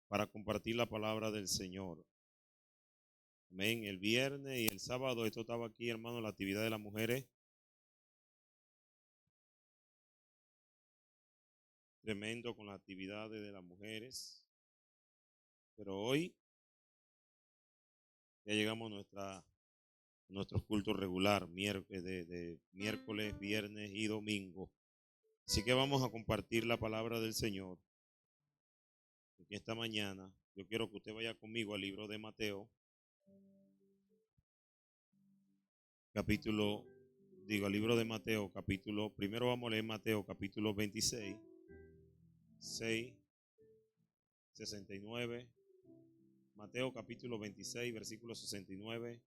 para compartir la palabra del Señor. Amén. El viernes y el sábado, esto estaba aquí, hermano, la actividad de las mujeres. Tremendo con las actividades de las mujeres. Pero hoy ya llegamos a nuestros cultos regular, de miércoles, viernes y domingo. Así que vamos a compartir la palabra del Señor. Porque esta mañana yo quiero que usted vaya conmigo al libro de Mateo, al libro de Mateo, primero vamos a leer Mateo capítulo 26, 6, 69. Mateo capítulo 26, versículo 69.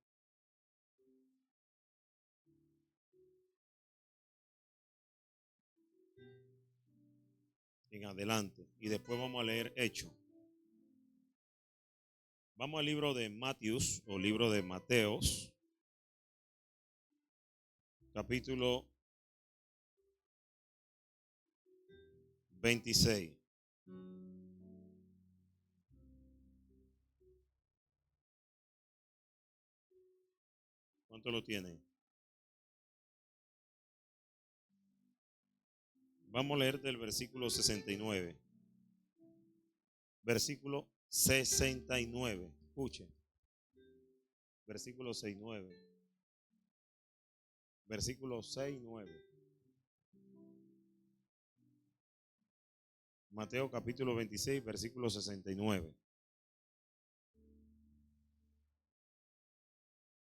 En adelante. Y después vamos a leer Hechos. Vamos al libro de Mateos o libro de Mateos, capítulo 26. ¿Cuánto lo tienen? Vamos a leer del versículo 69. Versículo 69. Escuchen. Versículo 69. Versículo 69. Mateo capítulo 26, versículo 69.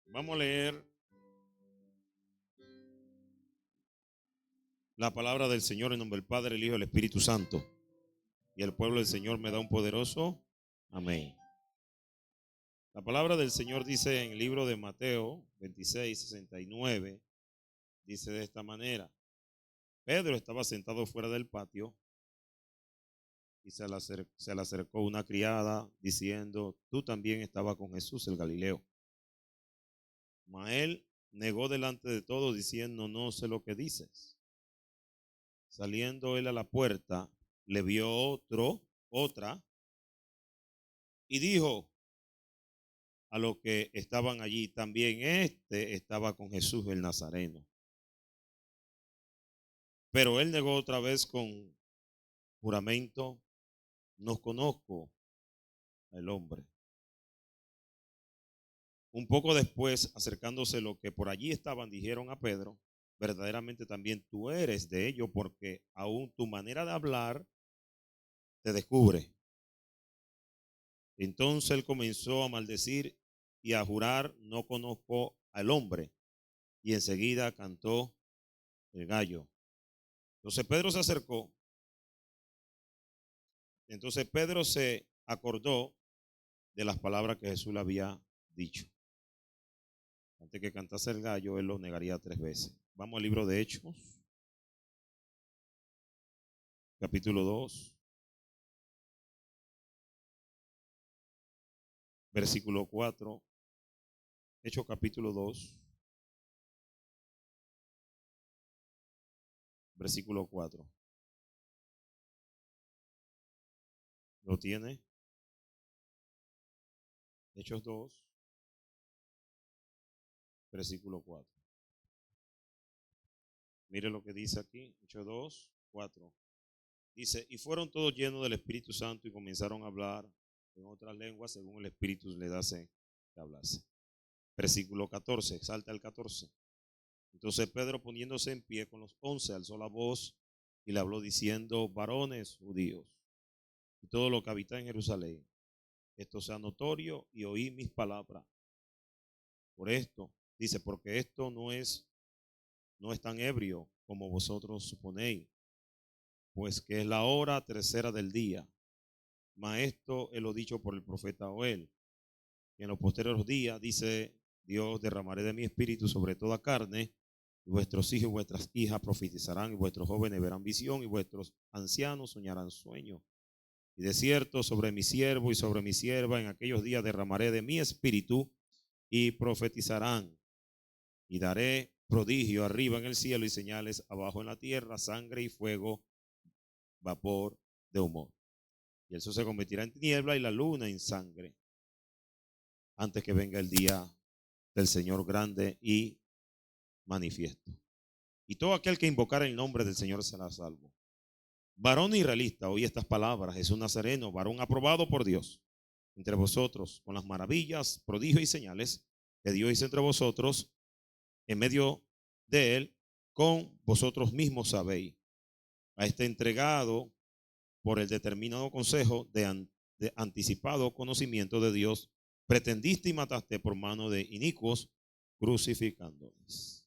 Vamos a leer la palabra del Señor en nombre del Padre, el Hijo y el Espíritu Santo. Y el pueblo del Señor me da un poderoso amén. La palabra del Señor dice en el libro de Mateo 26, 69, dice de esta manera: Pedro estaba sentado fuera del patio y se le acercó una criada diciendo: tú también estabas con Jesús el Galileo. Mas él negó delante de todos diciendo: no sé lo que dices. Saliendo él a la puerta, le vio otra, y dijo a los que estaban allí: también estaba con Jesús el Nazareno. Pero él negó otra vez con juramento: no conozco al hombre. Un poco después, acercándose los que por allí estaban, dijeron a Pedro: verdaderamente también tú eres de ellos, porque aún tu manera de hablar te descubre. Entonces él comenzó a maldecir y a jurar: no conozco al hombre. Y enseguida cantó el gallo. Entonces Pedro se acercó. Entonces Pedro se acordó de las palabras que Jesús le había dicho. Antes que cantase el gallo, él lo negaría 3 veces. Vamos al libro de Hechos, capítulo 2, versículo 4. Hechos capítulo 2, versículo 4. ¿Lo tiene? Hechos 2, versículo 4. Mire lo que dice aquí, Hechos 2, 4. Dice: y fueron todos llenos del Espíritu Santo y comenzaron a hablar en otras lenguas según el Espíritu les dase que hablase. Versículo 14, salta el 14. Entonces Pedro, poniéndose en pie con los 11, alzó la voz y le habló diciendo: varones judíos y todo lo que habita en Jerusalén, esto sea notorio y oí mis palabras. Por esto, dice, porque esto no es tan ebrio como vosotros suponéis, pues que es la hora tercera del día. Mas esto es lo dicho por el profeta Joel, que en los posteriores días, dice Dios, derramaré de mi espíritu sobre toda carne, y vuestros hijos y vuestras hijas profetizarán, y vuestros jóvenes verán visión, y vuestros ancianos soñarán sueños. Y de cierto, sobre mi siervo y sobre mi sierva en aquellos días derramaré de mi espíritu, y profetizarán, y daré prodigio arriba en el cielo y señales abajo en la tierra: sangre y fuego, vapor de humor. Y el sol se convertirá en tiniebla y la luna en sangre, antes que venga el día del Señor grande y manifiesto. Y todo aquel que invocara el nombre del Señor será salvo. Varón israelita, oí estas palabras: Jesús Nazareno, varón aprobado por Dios entre vosotros, con las maravillas, prodigios y señales que Dios hizo entre vosotros, en medio de él, con vosotros mismos sabéis. A este entregado por el determinado consejo de anticipado conocimiento de Dios, pretendiste y mataste por mano de inicuos, crucificándoles.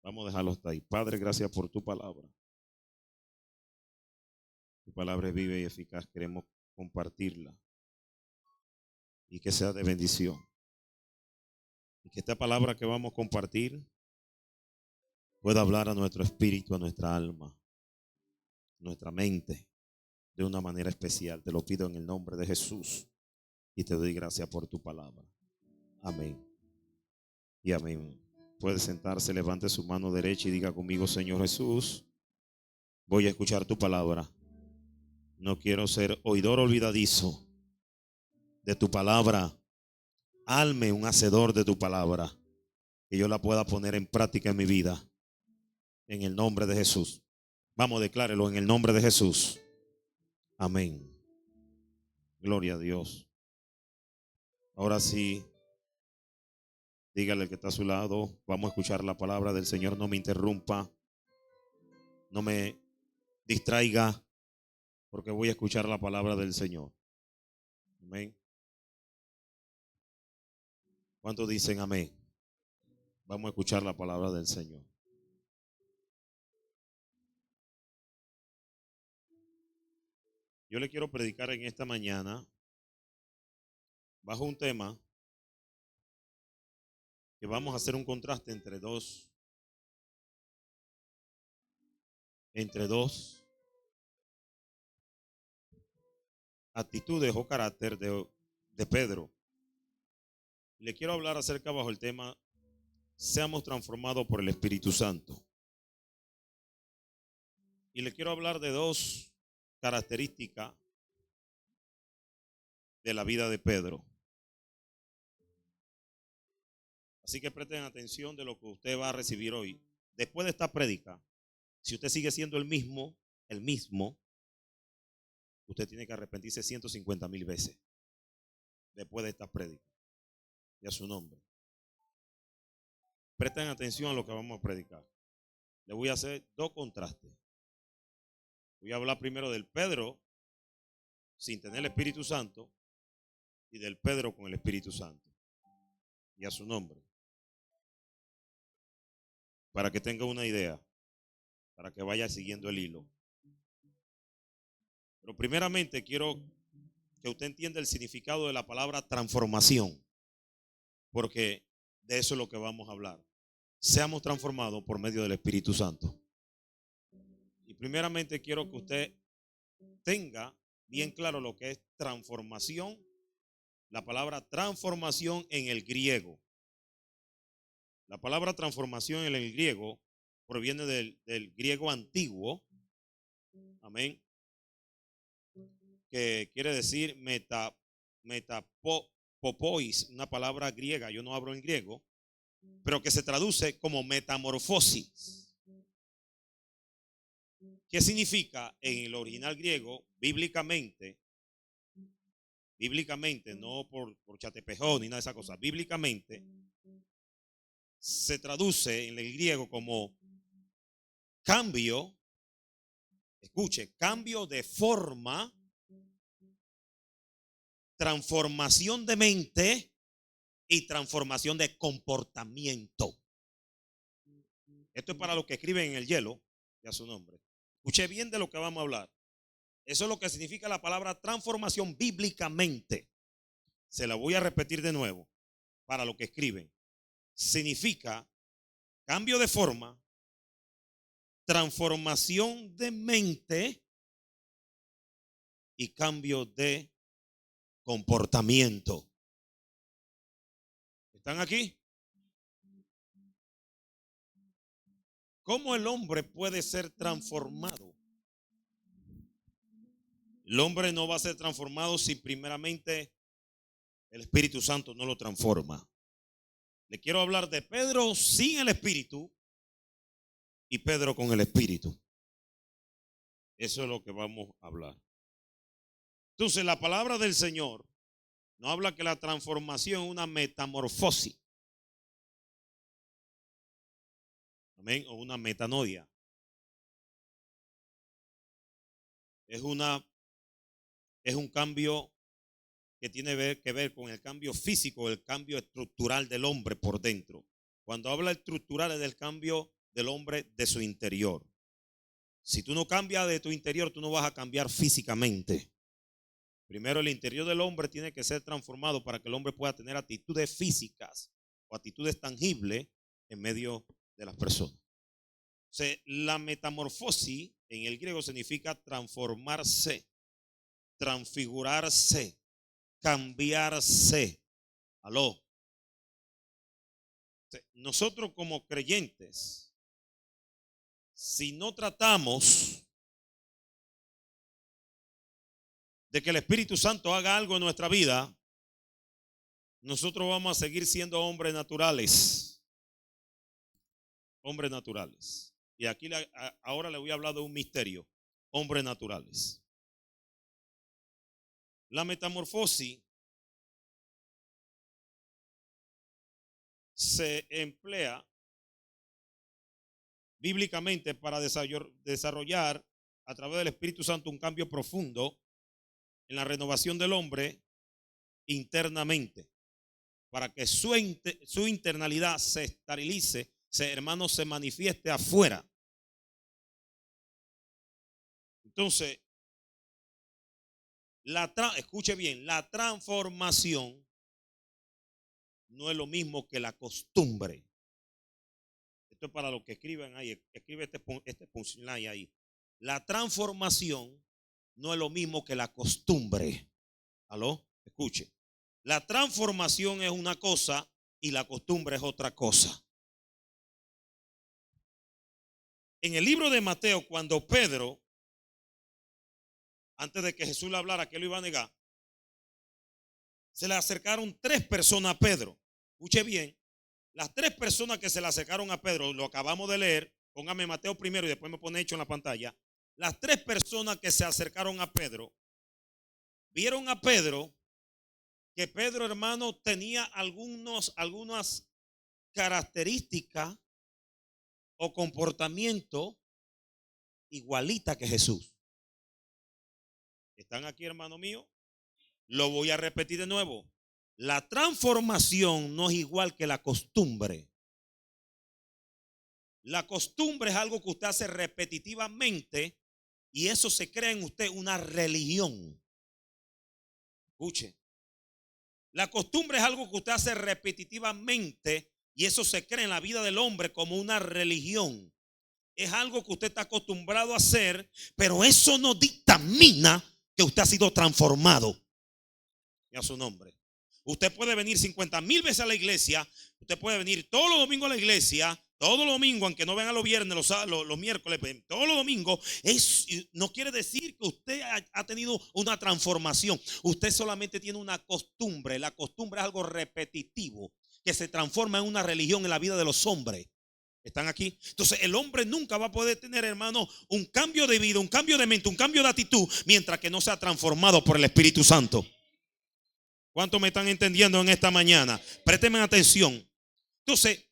Vamos a dejarlo hasta ahí. Padre, gracias por tu palabra. Tu palabra es viva y eficaz. Queremos compartirla y que sea de bendición. Y que esta palabra que vamos a compartir pueda hablar a nuestro espíritu, a nuestra alma, a nuestra mente, de una manera especial. Te lo pido en el nombre de Jesús y te doy gracias por tu palabra. Amén y amén. Puede sentarse, levante su mano derecha y diga conmigo: Señor Jesús, voy a escuchar tu palabra. No quiero ser oidor olvidadizo de tu palabra. Hazme un hacedor de tu palabra, que yo la pueda poner en práctica en mi vida. En el nombre de Jesús. Vamos, declárelo en el nombre de Jesús. Amén. Gloria a Dios. Ahora sí, dígale al que está a su lado: vamos a escuchar la palabra del Señor. No me interrumpa, no me distraiga, porque voy a escuchar la palabra del Señor. Amén. ¿Cuántos dicen amén? Vamos a escuchar la palabra del Señor. Yo le quiero predicar en esta mañana bajo un tema que vamos a hacer un contraste entre dos actitudes o carácter de Pedro. Le quiero hablar acerca bajo el tema: seamos transformados por el Espíritu Santo. Y le quiero hablar de dos características de la vida de Pedro. Así que presten atención de lo que usted va a recibir hoy. Después de esta prédica, si usted sigue siendo el mismo, usted tiene que arrepentirse 150,000 veces después de esta prédica. Y a su nombre. Presten atención a lo que vamos a predicar. Le voy a hacer dos contrastes. Voy a hablar primero del Pedro sin tener el Espíritu Santo y del Pedro con el Espíritu Santo. Y a su nombre. Para que tenga una idea, para que vaya siguiendo el hilo. Pero primeramente quiero que usted entienda el significado de la palabra transformación, porque de eso es lo que vamos a hablar. Seamos transformados por medio del Espíritu Santo. Y primeramente quiero que usted tenga bien claro lo que es transformación. La palabra transformación en el griego. La palabra transformación en el griego proviene del griego antiguo. Amén. Que quiere decir metapopois, una palabra griega. Yo no hablo en griego, pero que se traduce como metamorfosis. ¿Qué significa en el original griego? Bíblicamente, no por chatepejón ni nada de esa cosa. Bíblicamente se traduce en el griego como cambio. Escuche, cambio de forma, transformación de mente y transformación de comportamiento. Esto es para los que escriben en el hielo, ya su nombre. Escuche bien de lo que vamos a hablar. Eso es lo que significa la palabra transformación bíblicamente. Se la voy a repetir de nuevo para los que escriben. Significa cambio de forma, transformación de mente y cambio de comportamiento. ¿Están aquí? ¿Cómo el hombre puede ser transformado? El hombre no va a ser transformado si primeramente el Espíritu Santo no lo transforma. Le quiero hablar de Pedro sin el Espíritu y Pedro con el Espíritu. Eso es lo que vamos a hablar. Entonces, la palabra del Señor nos habla que la transformación es una metamorfosis. Amén. O una metanoia. Es un cambio que tiene que ver con el cambio físico, el cambio estructural del hombre por dentro. Cuando habla estructural es del cambio del hombre de su interior. Si tú no cambias de tu interior, tú no vas a cambiar físicamente. Primero, el interior del hombre tiene que ser transformado para que el hombre pueda tener actitudes físicas o actitudes tangibles en medio de las personas. O sea, la metamorfosis en el griego significa transformarse, transfigurarse, cambiarse. Aló. Nosotros como creyentes, si no tratamos de que el Espíritu Santo haga algo en nuestra vida, nosotros vamos a seguir siendo hombres naturales. Hombres naturales. Y aquí ahora le voy a hablar de un misterio. Hombres naturales. La metamorfosis se emplea bíblicamente para desarrollar a través del Espíritu Santo un cambio profundo en la renovación del hombre internamente, para que su internalidad se esterilice, hermano, se manifieste afuera. Entonces, escuche bien, la transformación no es lo mismo que la costumbre. Esto es para los que escriben ahí, escribe este punchline ahí. La transformación no es lo mismo que la costumbre. ¿Aló? Escuche. La transformación es una cosa y la costumbre es otra cosa. En el libro de Mateo, cuando Pedro, antes de que Jesús le hablara que lo iba a negar, se le acercaron 3 personas a Pedro. Escuche bien, las 3 personas que se le acercaron a Pedro, lo acabamos de leer, póngame Mateo primero y después me pone Hecho en la pantalla. Las 3 personas que se acercaron a Pedro, vieron a Pedro, que Pedro, hermano, tenía algunas características o comportamiento igualita que Jesús. ¿Están aquí, hermano mío? Lo voy a repetir de nuevo. La transformación no es igual que la costumbre. La costumbre es algo que usted hace repetitivamente y eso se crea en usted una religión. Escuche. La costumbre es algo que usted hace repetitivamente y eso se crea en la vida del hombre como una religión. Es algo que usted está acostumbrado a hacer, pero eso no dictamina que usted ha sido transformado. Y a su nombre. Usted puede venir 50,000 veces a la iglesia, usted puede venir todos los domingos a la iglesia, todos los domingos, aunque no venga los viernes, los miércoles, todos los domingos, no quiere decir que usted ha tenido una transformación. Usted solamente tiene una costumbre. La costumbre es algo repetitivo que se transforma en una religión en la vida de los hombres. ¿Están aquí? Entonces el hombre nunca va a poder tener, hermano, un cambio de vida, un cambio de mente, un cambio de actitud, mientras que no sea transformado por el Espíritu Santo. ¿Cuántos me están entendiendo en esta mañana? Présteme atención. Entonces,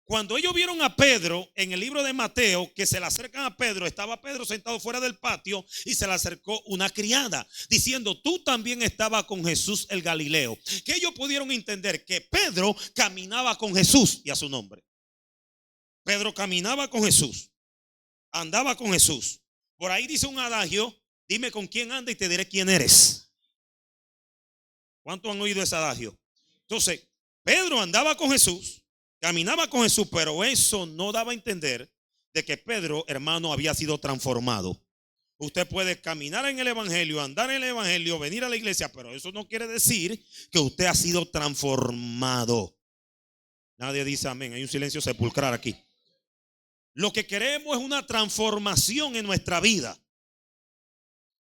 cuando ellos vieron a Pedro en el libro de Mateo, que se le acercan a Pedro, estaba Pedro sentado fuera del patio y se le acercó una criada diciendo: tú también estabas con Jesús el Galileo. Que ellos pudieron entender que Pedro caminaba con Jesús y a su nombre. Pedro caminaba con Jesús, andaba con Jesús. Por ahí dice un adagio: dime con quién anda y te diré quién eres. ¿Cuántos han oído ese adagio? Entonces, Pedro andaba con Jesús, caminaba con Jesús, pero eso no daba a entender de que Pedro, hermano, había sido transformado. Usted puede caminar en el evangelio, andar en el evangelio, venir a la iglesia, pero eso no quiere decir que usted ha sido transformado. Nadie dice amén. Hay un silencio sepulcral aquí. Lo que queremos es una transformación en nuestra vida.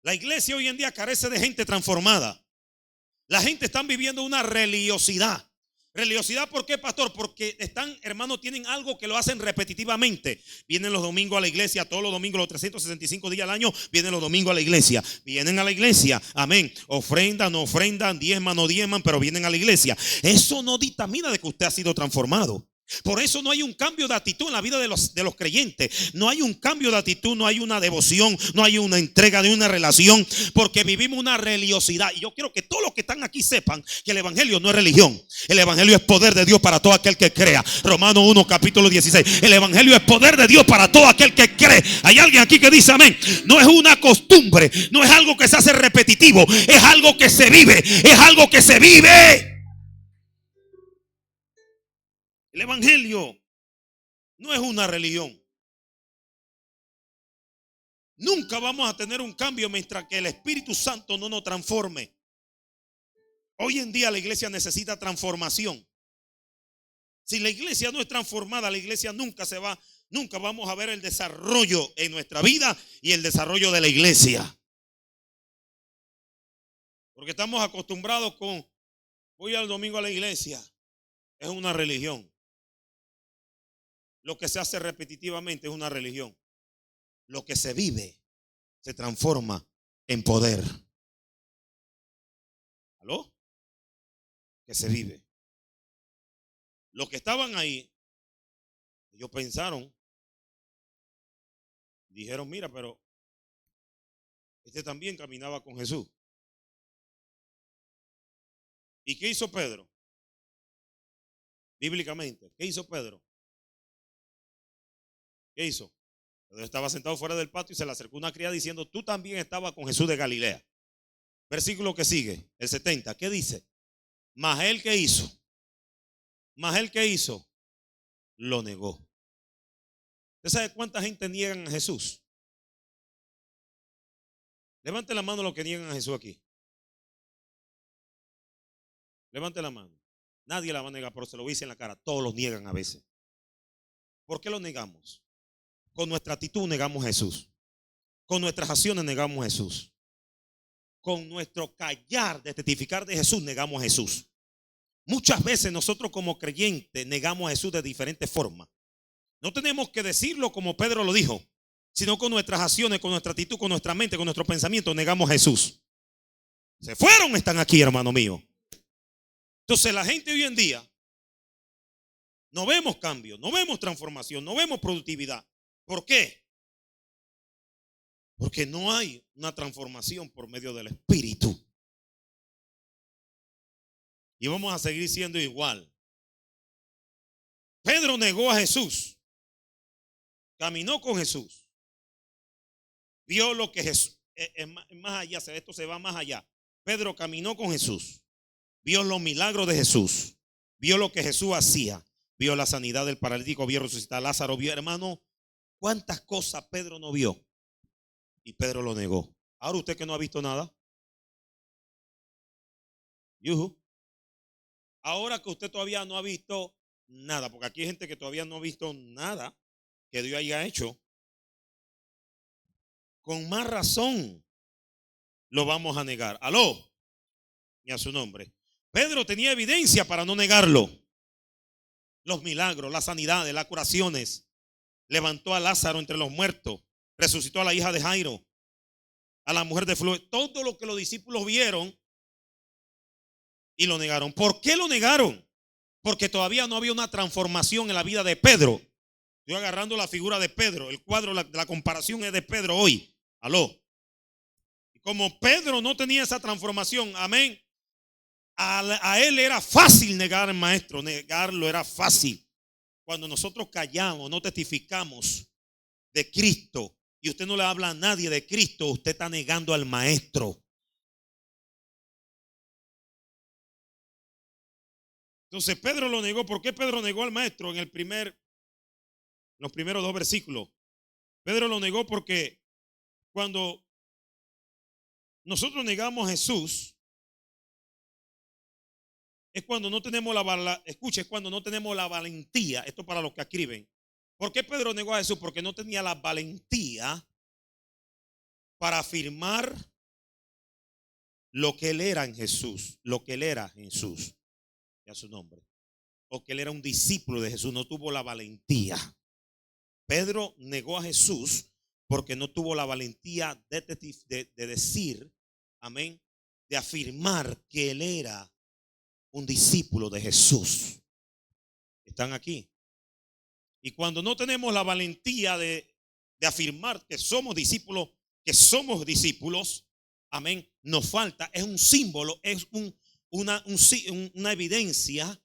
La iglesia hoy en día carece de gente transformada. La gente está viviendo una religiosidad. Religiosidad, ¿por qué, pastor? Porque están, hermanos, tienen algo que lo hacen repetitivamente. Vienen los domingos a la iglesia, todos los domingos, los 365 días al año, vienen los domingos a la iglesia. Vienen a la iglesia, amén. Ofrendan, no ofrendan, diezman, no diezman, pero vienen a la iglesia. Eso no dictamina de que usted ha sido transformado. Por eso no hay un cambio de actitud en la vida de los creyentes. No hay un cambio de actitud, no hay una devoción, no hay una entrega de una relación, porque vivimos una religiosidad. Y yo quiero que todos los que están aquí sepan que el evangelio no es religión. El evangelio es poder de Dios para todo aquel que crea. Romanos 1 capítulo 16. El evangelio es poder de Dios para todo aquel que cree. Hay alguien aquí que dice amén. No es una costumbre, no es algo que se hace repetitivo, es algo que se vive, es algo que se vive. El evangelio no es una religión. Nunca vamos a tener un cambio mientras que el Espíritu Santo no nos transforme. Hoy en día la iglesia necesita transformación. Si la iglesia no es transformada, la iglesia nunca vamos a ver el desarrollo en nuestra vida y el desarrollo de la iglesia. Porque estamos acostumbrados con voy al domingo a la iglesia. Es una religión. Lo que se hace repetitivamente es una religión. Lo que se vive se transforma en poder. ¿Aló? Que se vive. Los que estaban ahí, ellos pensaron, dijeron, mira, pero este también caminaba con Jesús. ¿Y qué hizo Pedro? Bíblicamente, ¿qué hizo Pedro? ¿Qué hizo? Pedro estaba sentado fuera del patio y se le acercó una criada diciendo, tú también estabas con Jesús de Galilea. Versículo que sigue, el 70, ¿qué dice? Mas él que hizo, lo negó. ¿Usted sabe cuánta gente niegan a Jesús? Levante la mano los que niegan a Jesús aquí. Levante la mano. Nadie la va a negar, pero se lo dice en la cara. Todos los niegan a veces. ¿Por qué lo negamos? Con nuestra actitud negamos a Jesús. Con nuestras acciones negamos a Jesús. Con nuestro callar de testificar de Jesús negamos a Jesús. Muchas veces nosotros como creyentes negamos a Jesús de diferentes formas. No tenemos que decirlo como Pedro lo dijo, sino con nuestras acciones, con nuestra actitud, con nuestra mente, con nuestro pensamiento negamos a Jesús. Se fueron, están aquí, hermano mío. Entonces la gente hoy en día no vemos cambio, no vemos transformación, no vemos productividad. ¿Por qué? Porque no hay una transformación por medio del Espíritu. Y vamos a seguir siendo igual. Pedro negó a Jesús. Caminó con Jesús. Vio lo que Jesús, más allá, esto se va más allá. Pedro caminó con Jesús. Vio los milagros de Jesús. Vio lo que Jesús hacía. Vio la sanidad del paralítico. Vio resucitar a Lázaro. Vio, hermano, cuántas cosas Pedro no vio. Y Pedro lo negó. Ahora usted que no ha visto nada. Yuhu. Ahora que usted todavía no ha visto nada, porque aquí hay gente que todavía no ha visto nada que Dios haya hecho, con más razón lo vamos a negar. Aló, y a su nombre. Pedro tenía evidencia para no negarlo. Los milagros, las sanidades, las curaciones. Levantó a Lázaro entre los muertos. Resucitó a la hija de Jairo, a la mujer de Fluor. Todo lo que los discípulos vieron y lo negaron. ¿Por qué lo negaron? Porque todavía no había una transformación en la vida de Pedro. Estoy agarrando la figura de Pedro. El cuadro, la comparación es de Pedro hoy. Aló. Y como Pedro no tenía esa transformación, amén, a él era fácil negar al maestro. Negarlo era fácil. Cuando nosotros callamos, no testificamos de Cristo y usted no le habla a nadie de Cristo, usted está negando al maestro. Entonces Pedro lo negó. ¿Por qué Pedro negó al maestro? En los primeros 2 versículos. Pedro lo negó porque cuando nosotros negamos a Jesús, es cuando no tenemos es cuando no tenemos la valentía. Esto para los que escriben. ¿Por qué Pedro negó a Jesús? Porque no tenía la valentía para afirmar lo que él era en Jesús, lo que él era en Jesús, ya su nombre, o que él era un discípulo de Jesús, no tuvo la valentía. Pedro negó a Jesús porque no tuvo la valentía de decir, amén, de afirmar que él era un discípulo de Jesús. ¿Están aquí? Y cuando no tenemos la valentía de afirmar que somos discípulos, amén, nos falta, es un símbolo, es una evidencia,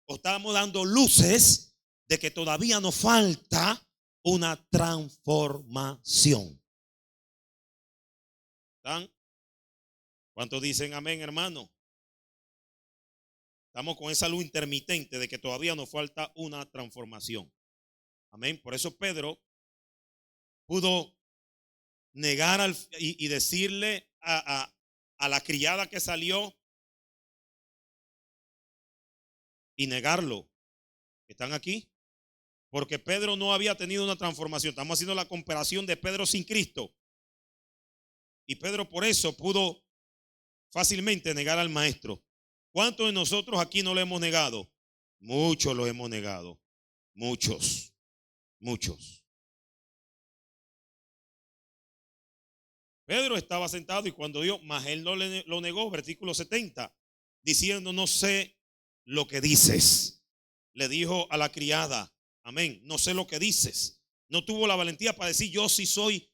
o estamos dando luces de que todavía nos falta una transformación. ¿Están? ¿Cuántos dicen amén, hermano? Estamos con esa luz intermitente de que todavía nos falta una transformación. Amén. Por eso Pedro pudo negar y decirle a la criada que salió y negarlo. ¿Están aquí? Porque Pedro no había tenido una transformación. Estamos haciendo la comparación de Pedro sin Cristo. Y Pedro por eso pudo fácilmente negar al maestro. ¿Cuántos de nosotros aquí no lo hemos negado? Muchos lo hemos negado. Muchos. Pedro estaba sentado y cuando Dios, mas él no lo negó, versículo 70, diciendo, no sé lo que dices. Le dijo a la criada, amén, no sé lo que dices. No tuvo la valentía para decir, yo sí soy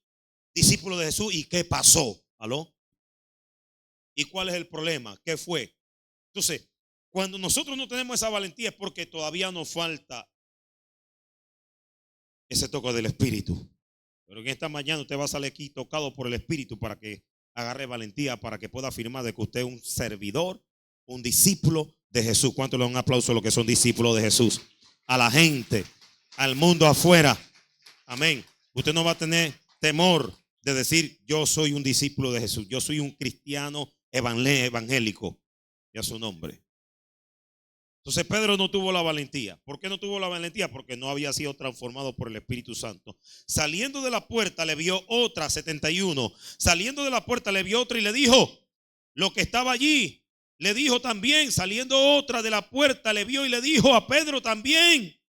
discípulo de Jesús. ¿Y qué pasó? ¿Aló? ¿Y cuál es el problema? ¿Qué fue? Entonces, cuando nosotros no tenemos esa valentía es porque todavía nos falta ese toque del Espíritu. Pero en esta mañana usted va a salir aquí tocado por el Espíritu para que agarre valentía, para que pueda afirmar de que usted es un servidor, un discípulo de Jesús. ¿Cuánto le dan un aplauso a los que son discípulos de Jesús? A la gente, al mundo afuera. Amén. Usted no va a tener temor de decir, yo soy un discípulo de Jesús. Yo soy un cristiano evangélico. Ya su nombre. Entonces Pedro no tuvo la valentía. ¿Por qué no tuvo la valentía? Porque no había sido transformado por el Espíritu Santo. Saliendo de la puerta le vio otra, 71. Saliendo de la puerta le vio otra y le dijo, lo que estaba allí, le dijo también, saliendo otra de la puerta le vio y le dijo a Pedro también,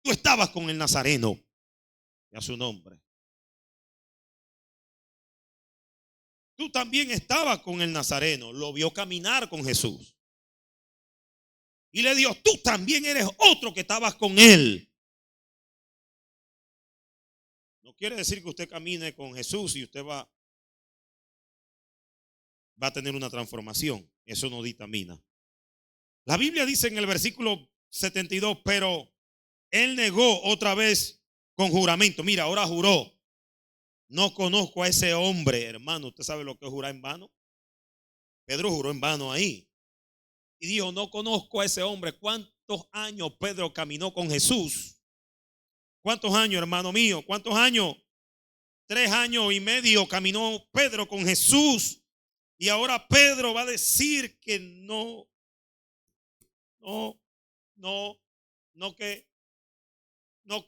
tú estabas con el Nazareno. Ya su nombre. Tú también estabas con el Nazareno. Lo vio caminar con Jesús. Y le dijo, tú también eres otro que estabas con él. No quiere decir que usted camine con Jesús y usted va a tener una transformación. Eso no dictamina. La Biblia dice en el versículo 72, pero él negó otra vez con juramento. Mira, ahora juró. No conozco a ese hombre, hermano. ¿Usted sabe lo que es jurar en vano? Pedro juró en vano ahí. Y dijo, no conozco a ese hombre. ¿Cuántos años Pedro caminó con Jesús? ¿Cuántos años, hermano mío? ¿Cuántos años? 3 años y medio caminó Pedro con Jesús. Y ahora Pedro va a decir que no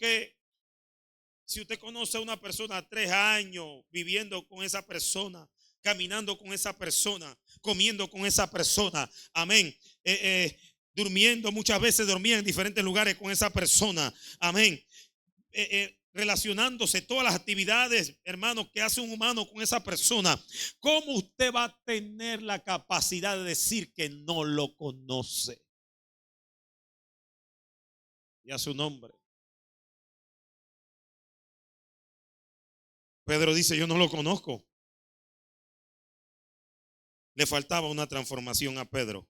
que si usted conoce a una persona 3 años viviendo con esa persona, caminando con esa persona, comiendo con esa persona, amén, durmiendo, muchas veces dormía en diferentes lugares con esa persona, amén, relacionándose, todas las actividades, hermanos, que hace un humano con esa persona. ¿Cómo usted va a tener la capacidad de decir que no lo conoce? Y a su nombre. Pedro dice, yo no lo conozco. Le faltaba una transformación a Pedro.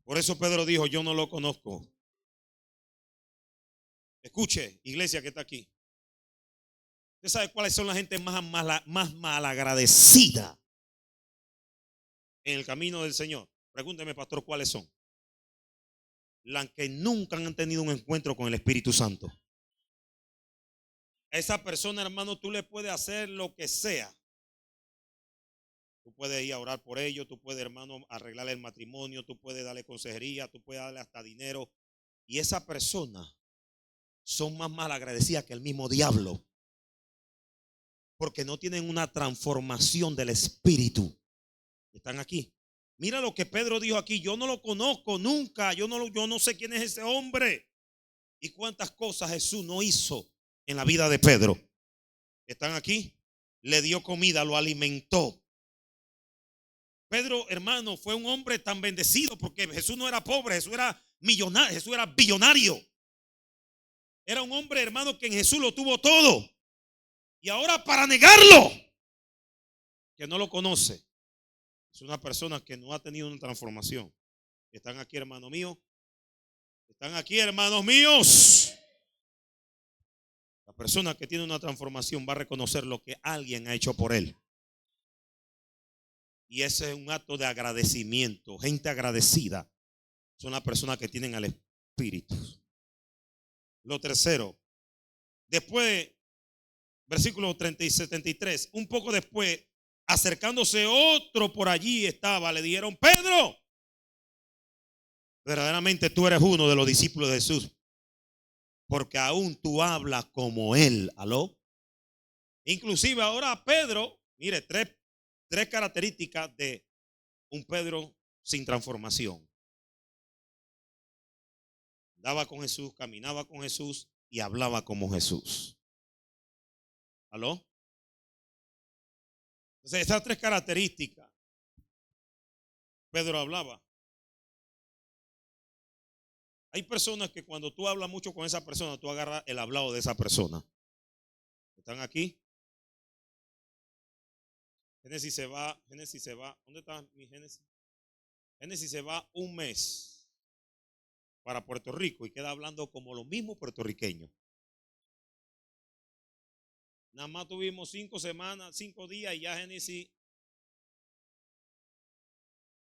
Por eso Pedro dijo, yo no lo conozco. Escuche, iglesia que está aquí. ¿Usted sabe cuáles son las gente más malagradecida en el camino del Señor? Pregúnteme, pastor, ¿cuáles son? Las que nunca han tenido un encuentro con el Espíritu Santo. A esa persona, hermano, tú le puedes hacer lo que sea. Tú puedes ir a orar por ellos, tú puedes, hermano, arreglarle el matrimonio, tú puedes darle consejería, tú puedes darle hasta dinero. Y esa persona son más malagradecidas que el mismo diablo. Porque no tienen una transformación del espíritu. Están aquí. Mira lo que Pedro dijo aquí. Yo no lo conozco nunca. Yo no sé quién es ese hombre. Y cuántas cosas Jesús no hizo en la vida de Pedro. Están aquí. Le dio comida, lo alimentó. Pedro, hermano, fue un hombre tan bendecido porque Jesús no era pobre, Jesús era millonario, Jesús era billonario. Era un hombre, hermano, que en Jesús lo tuvo todo. Y ahora para negarlo, que no lo conoce, es una persona que no ha tenido una transformación. ¿Están aquí, hermanos míos? ¿Están aquí, hermanos míos? La persona que tiene una transformación va a reconocer lo que alguien ha hecho por él. Y ese es un acto de agradecimiento. Gente agradecida son las personas que tienen al Espíritu. Lo tercero, después, versículo 30 y 73, un poco después, acercándose otro por allí estaba, le dijeron: Pedro, verdaderamente tú eres uno de los discípulos de Jesús, porque aún tú hablas como él. ¿Aló? Inclusive ahora Pedro, mire, tres características de un Pedro sin transformación. Andaba con Jesús, caminaba con Jesús y hablaba como Jesús. ¿Aló? Entonces, esas tres características, Pedro hablaba. Hay personas que cuando tú hablas mucho con esa persona, tú agarras el hablado de esa persona. ¿Están aquí? Génesis se va. ¿Dónde está mi Génesis? Génesis se va un mes para Puerto Rico y queda hablando como los mismos puertorriqueños. Nada más tuvimos 5 semanas, 5 días y ya Génesis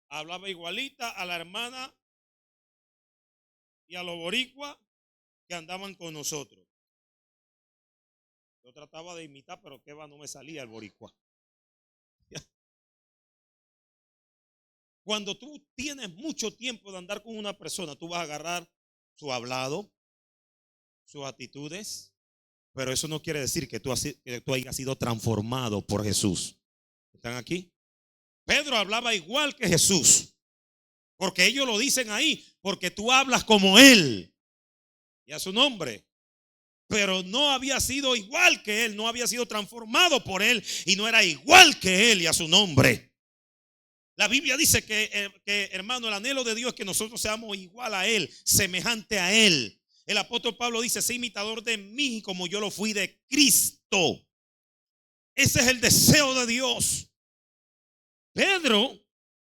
hablaba igualita a la hermana y a los boricuas que andaban con nosotros. Yo trataba de imitar, pero que va, no me salía el boricua. Cuando tú tienes mucho tiempo de andar con una persona, tú vas a agarrar su hablado, sus actitudes, pero eso no quiere decir que tú hayas sido transformado por Jesús. ¿Están aquí? Pedro hablaba igual que Jesús, porque ellos lo dicen ahí, porque tú hablas como él y a su nombre. Pero no había sido igual que él, no había sido transformado por él y no era igual que él y a su nombre. La Biblia dice que hermano, el anhelo de Dios es que nosotros seamos igual a él, semejante a él. El apóstol Pablo dice: sé imitador de mí como yo lo fui de Cristo. Ese es el deseo de Dios. Pedro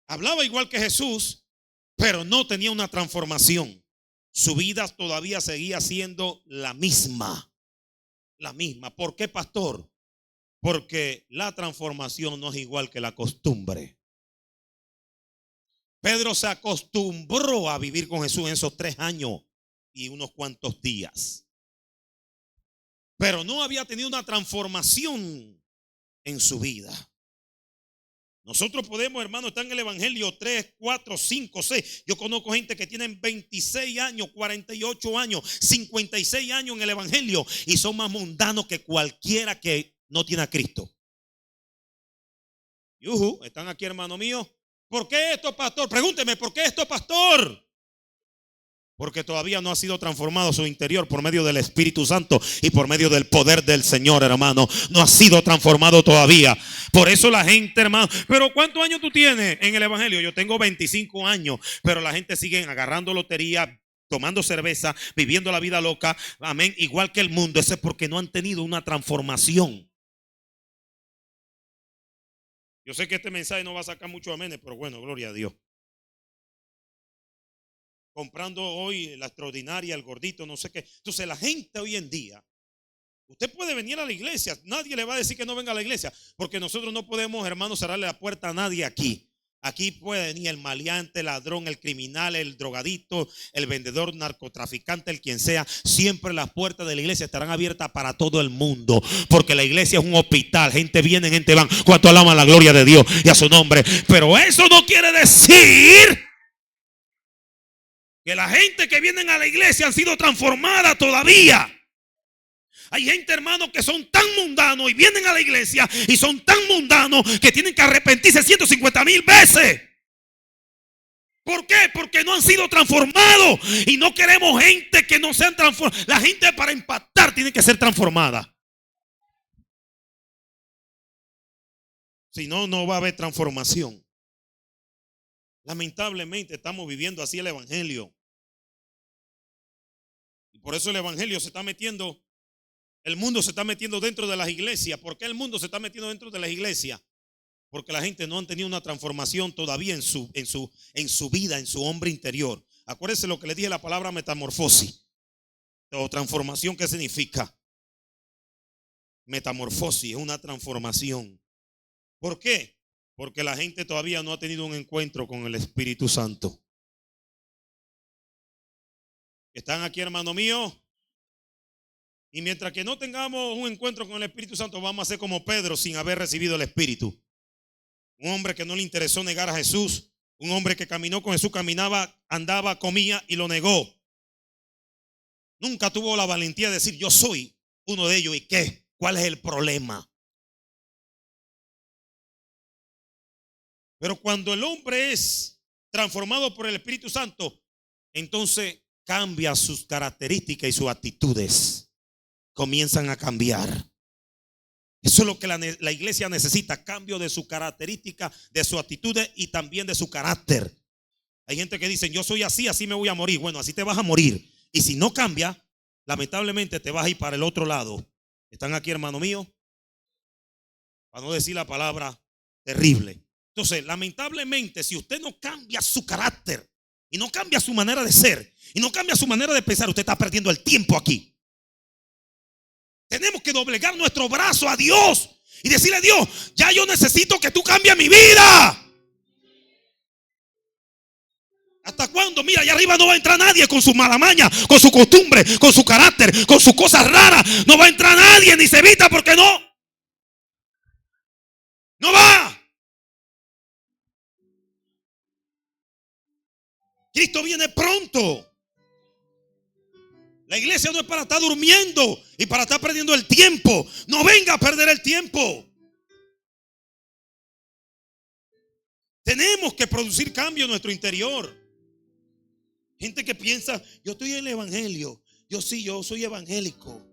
hablaba igual que Jesús, pero no tenía una transformación. Su vida todavía seguía siendo la misma. La misma. ¿Por qué, pastor? Porque la transformación no es igual que la costumbre. Pedro se acostumbró a vivir con Jesús en esos 3 años y unos cuantos días, pero no había tenido una transformación en su vida. Nosotros podemos, hermano, estar en el evangelio 3, 4, 5, 6. Yo conozco gente que tienen 26 años, 48 años, 56 años en el evangelio y son más mundanos que cualquiera que no tiene a Cristo. ¿Están aquí, hermano mío? ¿Por qué esto, pastor? Pregúnteme, ¿por qué esto, pastor? Porque todavía no ha sido transformado su interior por medio del Espíritu Santo y por medio del poder del Señor, hermano. No ha sido transformado todavía. Por eso la gente, hermano, pero ¿cuántos años tú tienes en el evangelio? Yo tengo 25 años, pero la gente sigue agarrando lotería, tomando cerveza, viviendo la vida loca, amén, igual que el mundo. Eso es porque no han tenido una transformación. Yo sé que este mensaje no va a sacar mucho amenes, pero bueno, gloria a Dios. Comprando hoy la extraordinaria, el gordito, no sé qué. Entonces la gente hoy en día, usted puede venir a la iglesia, nadie le va a decir que no venga a la iglesia, porque nosotros no podemos, hermanos, cerrarle la puerta a nadie aquí. Aquí puede venir el maleante, el ladrón, el criminal, el drogadito, el vendedor, narcotraficante, el quien sea. Siempre las puertas de la iglesia estarán abiertas para todo el mundo, porque la iglesia es un hospital. Gente viene, gente van. Cuanto alaban la gloria de Dios y a su nombre. Pero eso no quiere decir que la gente que viene a la iglesia han sido transformadas todavía. Hay gente, hermano, que son tan mundanos y vienen a la iglesia y son tan mundanos que tienen que arrepentirse 150,000 veces. ¿Por qué? Porque no han sido transformados y no queremos gente que no sean transformados. La gente para impactar tiene que ser transformada. Si no, no va a haber transformación. Lamentablemente estamos viviendo así el evangelio. Y por eso el evangelio se está metiendo, el mundo se está metiendo dentro de las iglesias. ¿Por qué el mundo se está metiendo dentro de las iglesias? Porque la gente no ha tenido una transformación todavía en su vida, en su hombre interior. Acuérdense lo que le dije, la palabra metamorfosis o transformación. ¿Qué significa? Metamorfosis es una transformación. ¿Por qué? Porque la gente todavía no ha tenido un encuentro con el Espíritu Santo. ¿Están aquí, hermano mío? Y mientras que no tengamos un encuentro con el Espíritu Santo, vamos a ser como Pedro sin haber recibido el Espíritu. Un hombre que no le interesó negar a Jesús. Un hombre que caminó con Jesús, caminaba, andaba, comía y lo negó. Nunca tuvo la valentía de decir: yo soy uno de ellos. ¿Y qué? ¿Cuál es el problema? Pero cuando el hombre es transformado por el Espíritu Santo, entonces cambia sus características y sus actitudes. Comienzan a cambiar. Eso es lo que la iglesia necesita: cambio de su característica, de su actitud y también de su carácter. Hay gente que dice: yo soy así, así me voy a morir. Bueno, así te vas a morir. Y si no cambia, lamentablemente te vas a ir para el otro lado. ¿Están aquí, hermano mío? Para no decir la palabra terrible. Entonces, lamentablemente, si usted no cambia su carácter y no cambia su manera de ser y no cambia su manera de pensar, usted está perdiendo el tiempo aquí. Tenemos que doblegar nuestro brazo a Dios y decirle: Dios, ya yo necesito que tú cambies mi vida. ¿Hasta cuándo? Mira, allá arriba no va a entrar nadie con su mala maña, con su costumbre, con su carácter, con sus cosas raras. No va a entrar nadie, ni se evita, porque no va. Cristo viene pronto. La iglesia no es para estar durmiendo y para estar perdiendo el tiempo. No venga a perder el tiempo. Tenemos que producir cambio en nuestro interior. Gente que piensa: yo estoy en el evangelio. Yo soy evangélico.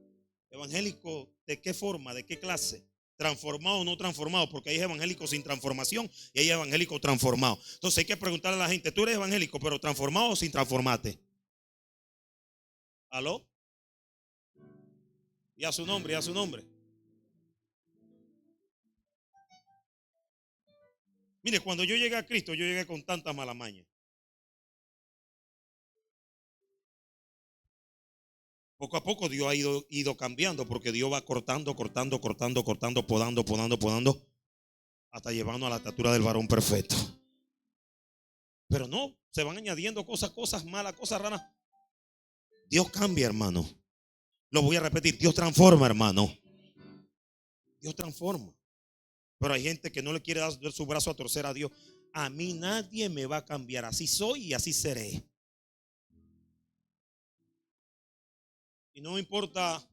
¿Evangélico de qué forma? ¿De qué clase? ¿Transformado o no transformado? Porque hay evangélicos sin transformación y hay evangélicos transformados. Entonces hay que preguntarle a la gente: ¿tú eres evangélico pero transformado o sin transformarte? ¿Aló? Y a su nombre, y a su nombre. Mire, cuando yo llegué a Cristo, yo llegué con tanta mala maña. Poco a poco Dios ha ido cambiando, porque Dios va cortando, podando, hasta llevarnos a la estatura del varón perfecto. Pero no, se van añadiendo cosas malas, cosas raras. Dios cambia, hermano. Lo voy a repetir: Dios transforma, hermano. Dios transforma. Pero hay gente que no le quiere dar su brazo a torcer a Dios. A mí nadie me va a cambiar. Así soy y así seré. Y no importa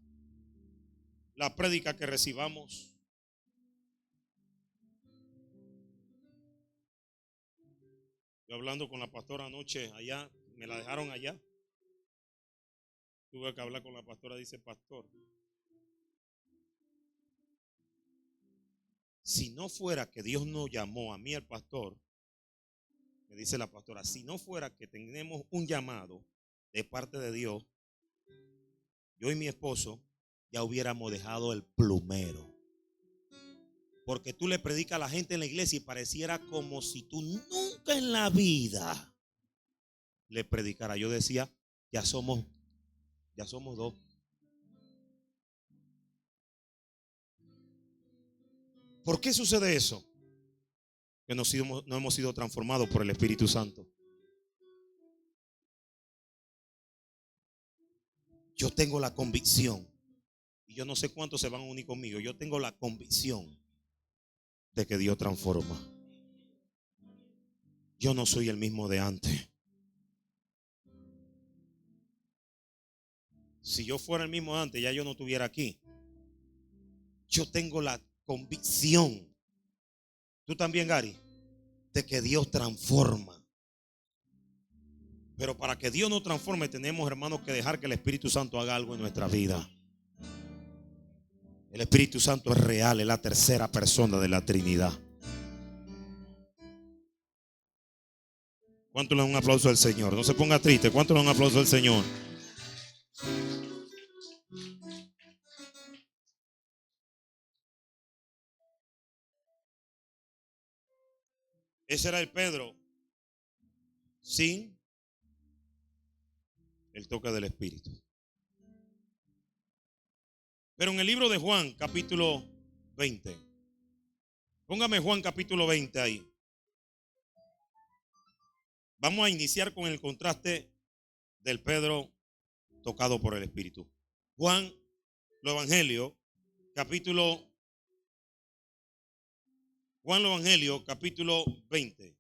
la prédica que recibamos. Yo hablando con la pastora anoche allá, me la dejaron allá. Tuve que hablar con la pastora. Dice: pastor, si no fuera que Dios nos llamó a mí, el pastor, me dice la pastora, si no fuera que tenemos un llamado de parte de Dios, yo y mi esposo ya hubiéramos dejado el plumero. Porque tú le predicas a la gente en la iglesia y pareciera como si tú nunca en la vida le predicara. Yo decía: ya somos dos. ¿Por qué sucede eso? Que no hemos sido transformados por el Espíritu Santo. Yo tengo la convicción, y yo no sé cuántos se van a unir conmigo, yo tengo la convicción de que Dios transforma. Yo no soy el mismo de antes. Si yo fuera el mismo de antes, ya yo no estuviera aquí. Yo tengo la convicción, tú también, Gary, de que Dios transforma. Pero para que Dios nos transforme, tenemos, hermanos, que dejar que el Espíritu Santo haga algo en nuestra vida. El Espíritu Santo es real, es la tercera persona de la Trinidad. ¿Cuánto le dan un aplauso al Señor? No se ponga triste. ¿Cuánto le dan un aplauso al Señor? Ese era el Pedro sin el toque del Espíritu. Pero en el libro de Juan, capítulo 20. Póngame Juan capítulo 20 ahí. Vamos a iniciar con el contraste del Pedro tocado por el Espíritu. Juan, el Evangelio, capítulo 20.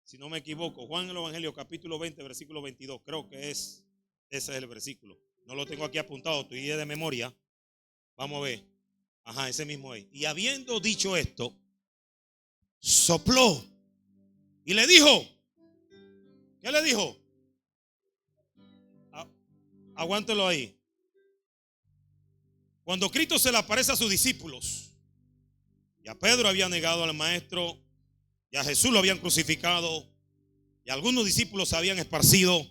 Si no me equivoco, Juan el Evangelio, capítulo 20, versículo 22. Creo que ese es el versículo. No lo tengo aquí apuntado, estoy de memoria. Vamos a ver. Ajá, ese mismo es. Y habiendo dicho esto, sopló y le dijo. ¿Qué le dijo? Aguántelo ahí. Cuando Cristo se le aparece a sus discípulos, ya Pedro había negado al maestro, ya Jesús lo habían crucificado, y algunos discípulos se habían esparcido.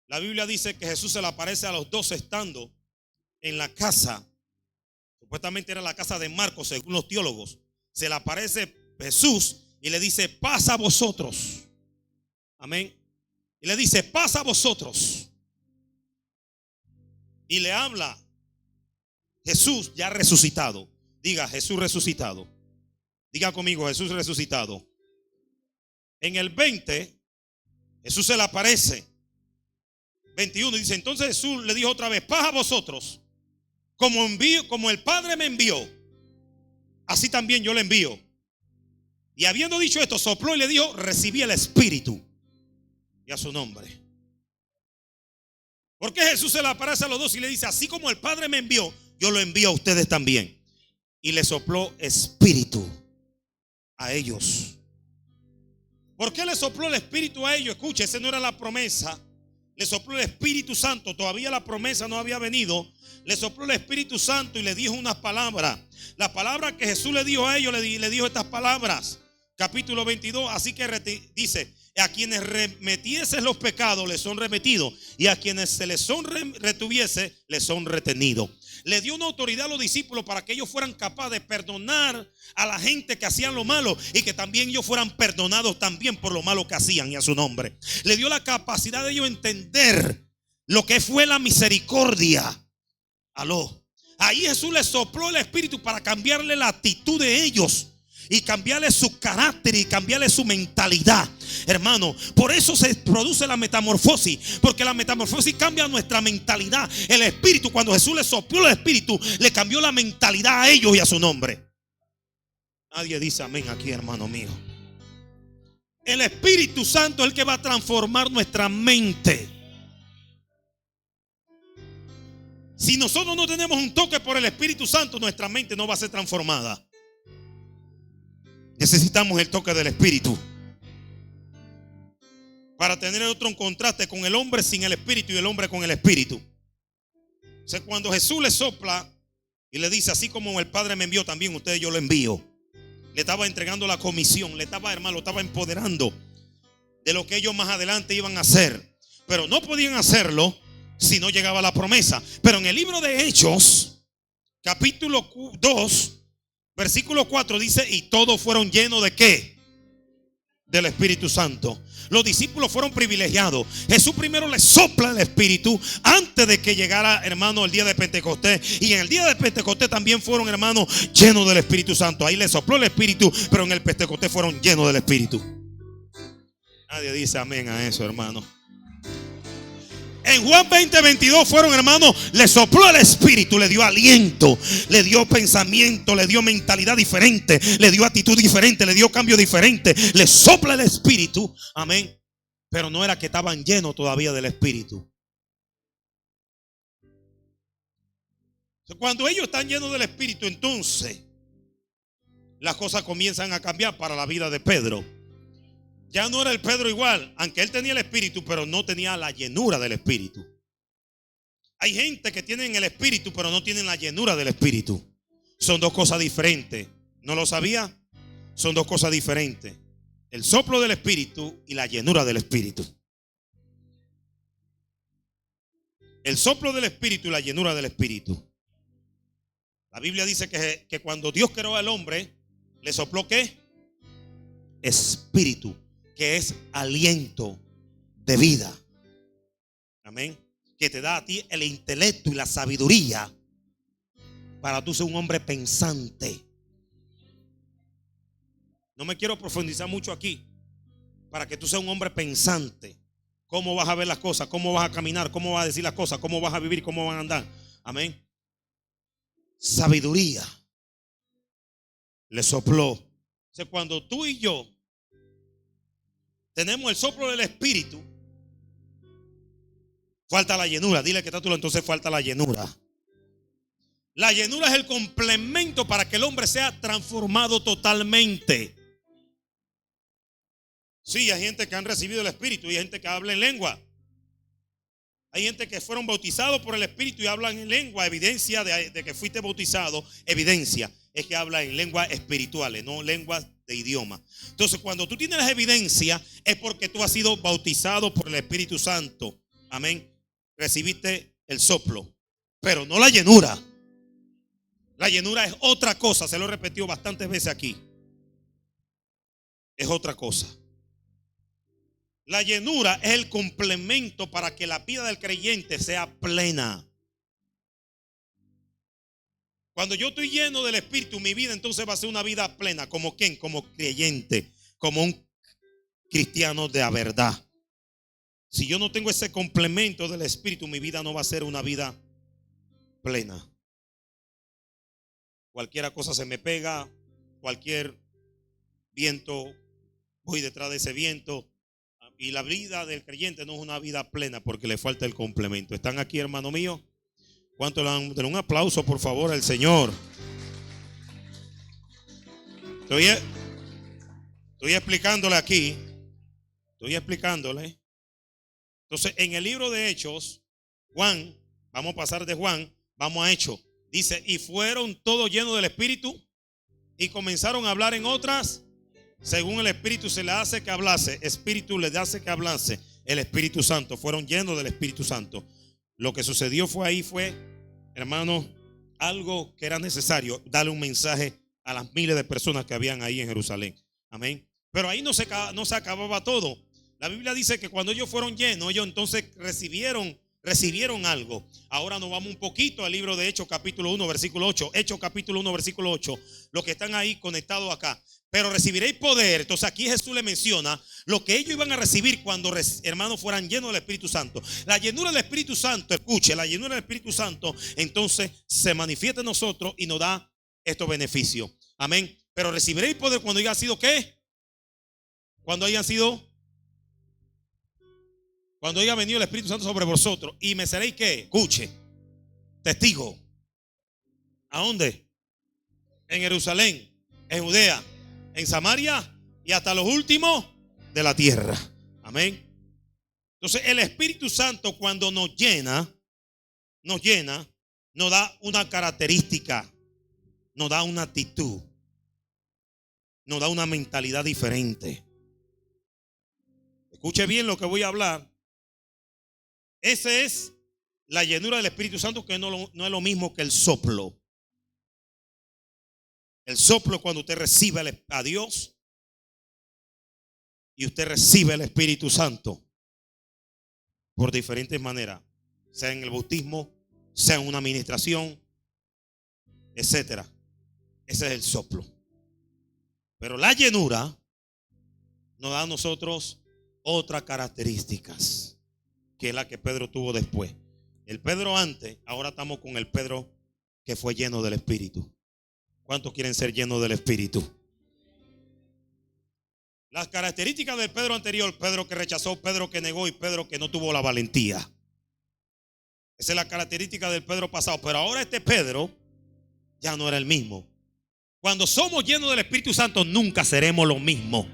La Biblia dice que Jesús se le aparece a los dos estando en la casa. Supuestamente era la casa de Marcos, según los teólogos. Se le aparece Jesús y le dice: pasa a vosotros. Amén. Y le dice: pasa a vosotros. Y le habla Jesús ya resucitado. Diga: Jesús resucitado. Diga conmigo: Jesús resucitado. En el 20, Jesús se le aparece. 21 dice: entonces Jesús le dijo otra vez: paz a vosotros. Como el Padre me envió, así también yo le envío. Y habiendo dicho esto, sopló y le dijo: recibí el Espíritu. Y a su nombre. ¿Por qué Jesús se le aparece a los dos y le dice: así como el Padre me envió, yo lo envío a ustedes también? Y le sopló Espíritu a ellos. ¿Por qué le sopló el Espíritu a ellos? Escuche, esa no era la promesa. Le sopló el Espíritu Santo. Todavía la promesa no había venido. Le sopló el Espíritu Santo y le dijo unas palabras. La palabra que Jesús le dijo a ellos, le dijo estas palabras. Capítulo 22. Así que dice: a quienes remetiesen los pecados les son remetidos, y a quienes se les son retuviese les son retenidos. Le dio una autoridad a los discípulos para que ellos fueran capaces de perdonar a la gente que hacían lo malo, y que también ellos fueran perdonados también por lo malo que hacían, y a su nombre. Le dio la capacidad de ellos entender lo que fue la misericordia. Aló. Ahí Jesús les sopló el Espíritu para cambiarle la actitud de ellos y cambiarle su carácter y cambiarle su mentalidad, hermano. Por eso se produce la metamorfosis, porque la metamorfosis cambia nuestra mentalidad. El Espíritu, cuando Jesús le sopló el Espíritu, le cambió la mentalidad a ellos y a su nombre. Nadie dice amén aquí, hermano mío. El Espíritu Santo es el que va a transformar nuestra mente. Si nosotros no tenemos un toque por el Espíritu Santo, nuestra mente no va a ser transformada. Necesitamos el toque del Espíritu para tener otro contraste con el hombre sin el Espíritu y el hombre con el Espíritu. O sea, cuando Jesús le sopla y le dice: así como el Padre me envió, también ustedes yo lo envío. Le estaba entregando la comisión, le estaba, hermano, lo estaba empoderando de lo que ellos más adelante iban a hacer. Pero no podían hacerlo si no llegaba la promesa. Pero en el libro de Hechos, capítulo 2, versículo 4 dice: y todos fueron llenos de ¿qué? Del Espíritu Santo. Los discípulos fueron privilegiados. Jesús primero les sopla el Espíritu antes de que llegara, hermano, el día de Pentecostés. Y en el día de Pentecostés también fueron, hermano, llenos del Espíritu Santo. Ahí les sopló el Espíritu, pero en el Pentecostés fueron llenos del Espíritu. Nadie dice amén a eso, hermano. En Juan 20:22 fueron, hermanos, le sopló el Espíritu, le dio aliento, le dio pensamiento, le dio mentalidad diferente, le dio actitud diferente, le dio cambio diferente. Le sopla el Espíritu, amén. pero no era que estaban llenos todavía del Espíritu. Cuando ellos están llenos del Espíritu, entonces las cosas comienzan a cambiar para la vida de Pedro. Ya no era el Pedro igual, aunque él tenía el Espíritu, pero no tenía la llenura del Espíritu. Hay gente que tienen el Espíritu, pero no tienen la llenura del Espíritu. Son dos cosas diferentes. ¿No lo sabía? Son dos cosas diferentes. El soplo del Espíritu y la llenura del Espíritu. El soplo del Espíritu y la llenura del Espíritu. La Biblia dice que cuando Dios creó al hombre, le sopló ¿qué? Espíritu, que es aliento de vida. Amén. Que te da a ti el intelecto y la sabiduría para tú ser un hombre pensante. No me quiero profundizar mucho aquí. Para que tú seas un hombre pensante. ¿Cómo vas a ver las cosas? ¿Cómo vas a caminar? ¿Cómo vas a decir las cosas? ¿Cómo vas a vivir? ¿Cómo vas a andar? Amén. Sabiduría le sopló. O sea, cuando tú y yo tenemos el soplo del Espíritu, falta la llenura. Dile que está tú, entonces falta la llenura. La llenura es el complemento para que el hombre sea transformado totalmente. Sí, hay gente que han recibido el Espíritu y hay gente que habla en lengua. Hay gente que fueron bautizados por el Espíritu y hablan en lengua. Evidencia de que fuiste bautizado, evidencia es que habla en lenguas espirituales, no lenguas de idioma. Entonces, cuando tú tienes la evidencia, es porque tú has sido bautizado por el Espíritu Santo. Amén. Recibiste el soplo, pero no la llenura. La llenura es otra cosa. Se lo he repetido bastantes veces aquí. Es otra cosa. La llenura es el complemento para que la vida del creyente sea plena. Cuando yo estoy lleno del Espíritu, mi vida entonces va a ser una vida plena. ¿Como quién? Como creyente, como un cristiano de la verdad. Si yo no tengo ese complemento del Espíritu, mi vida no va a ser una vida plena. Cualquier cosa se me pega, cualquier viento, voy detrás de ese viento. Y la vida del creyente no es una vida plena porque le falta el complemento. ¿Están aquí, hermano mío? ¿Cuánto le dan? Den un aplauso, por favor, al Señor. Estoy explicándole aquí. Estoy explicándole. Entonces, en el libro de Hechos, Juan, vamos a pasar de Juan, vamos a Hechos. Dice, y fueron todos llenos del Espíritu y comenzaron a hablar en otras. Según el Espíritu se le hace que hablase, Espíritu le hace que hablase el Espíritu Santo. Fueron llenos del Espíritu Santo. Lo que sucedió fue, hermano, algo que era necesario, darle un mensaje a las miles de personas que habían ahí en Jerusalén. Amén. Pero ahí no se acababa todo. La Biblia dice que cuando ellos fueron llenos, ellos entonces recibieron algo. Ahora nos vamos un poquito al libro de Hechos capítulo 1 versículo 8. Hechos capítulo 1 versículo 8. Los que están ahí conectados acá. Pero recibiréis poder. Entonces aquí Jesús le menciona lo que ellos iban a recibir cuando, hermanos, fueran llenos del Espíritu Santo. La llenura del Espíritu Santo, escuche, la llenura del Espíritu Santo entonces se manifiesta en nosotros y nos da estos beneficios. Amén. Pero recibiréis poder cuando haya sido ¿qué? Cuando haya venido el Espíritu Santo sobre vosotros. Y me seréis ¿qué? Escuche, testigo. ¿A dónde? En Jerusalén, en Judea, en Samaria y hasta los últimos de la tierra. Amén. Entonces el Espíritu Santo cuando nos llena, nos da una característica, nos da una actitud, nos da una mentalidad diferente. Escuche bien lo que voy a hablar. Esa es la llenura del Espíritu Santo, que no es lo mismo que el soplo. El soplo es cuando usted recibe a Dios y usted recibe el Espíritu Santo por diferentes maneras, sea en el bautismo, sea en una administración, etcétera. Ese es el soplo. Pero la llenura nos da a nosotros otras características, que es la que Pedro tuvo después. El Pedro antes, ahora estamos con el Pedro que fue lleno del Espíritu. ¿Cuántos quieren ser llenos del Espíritu? Las características del Pedro anterior: Pedro que rechazó, Pedro que negó y Pedro que no tuvo la valentía. Esa es la característica del Pedro pasado. Pero ahora este Pedro ya no era el mismo. Cuando somos llenos del Espíritu Santo, nunca seremos lo mismo.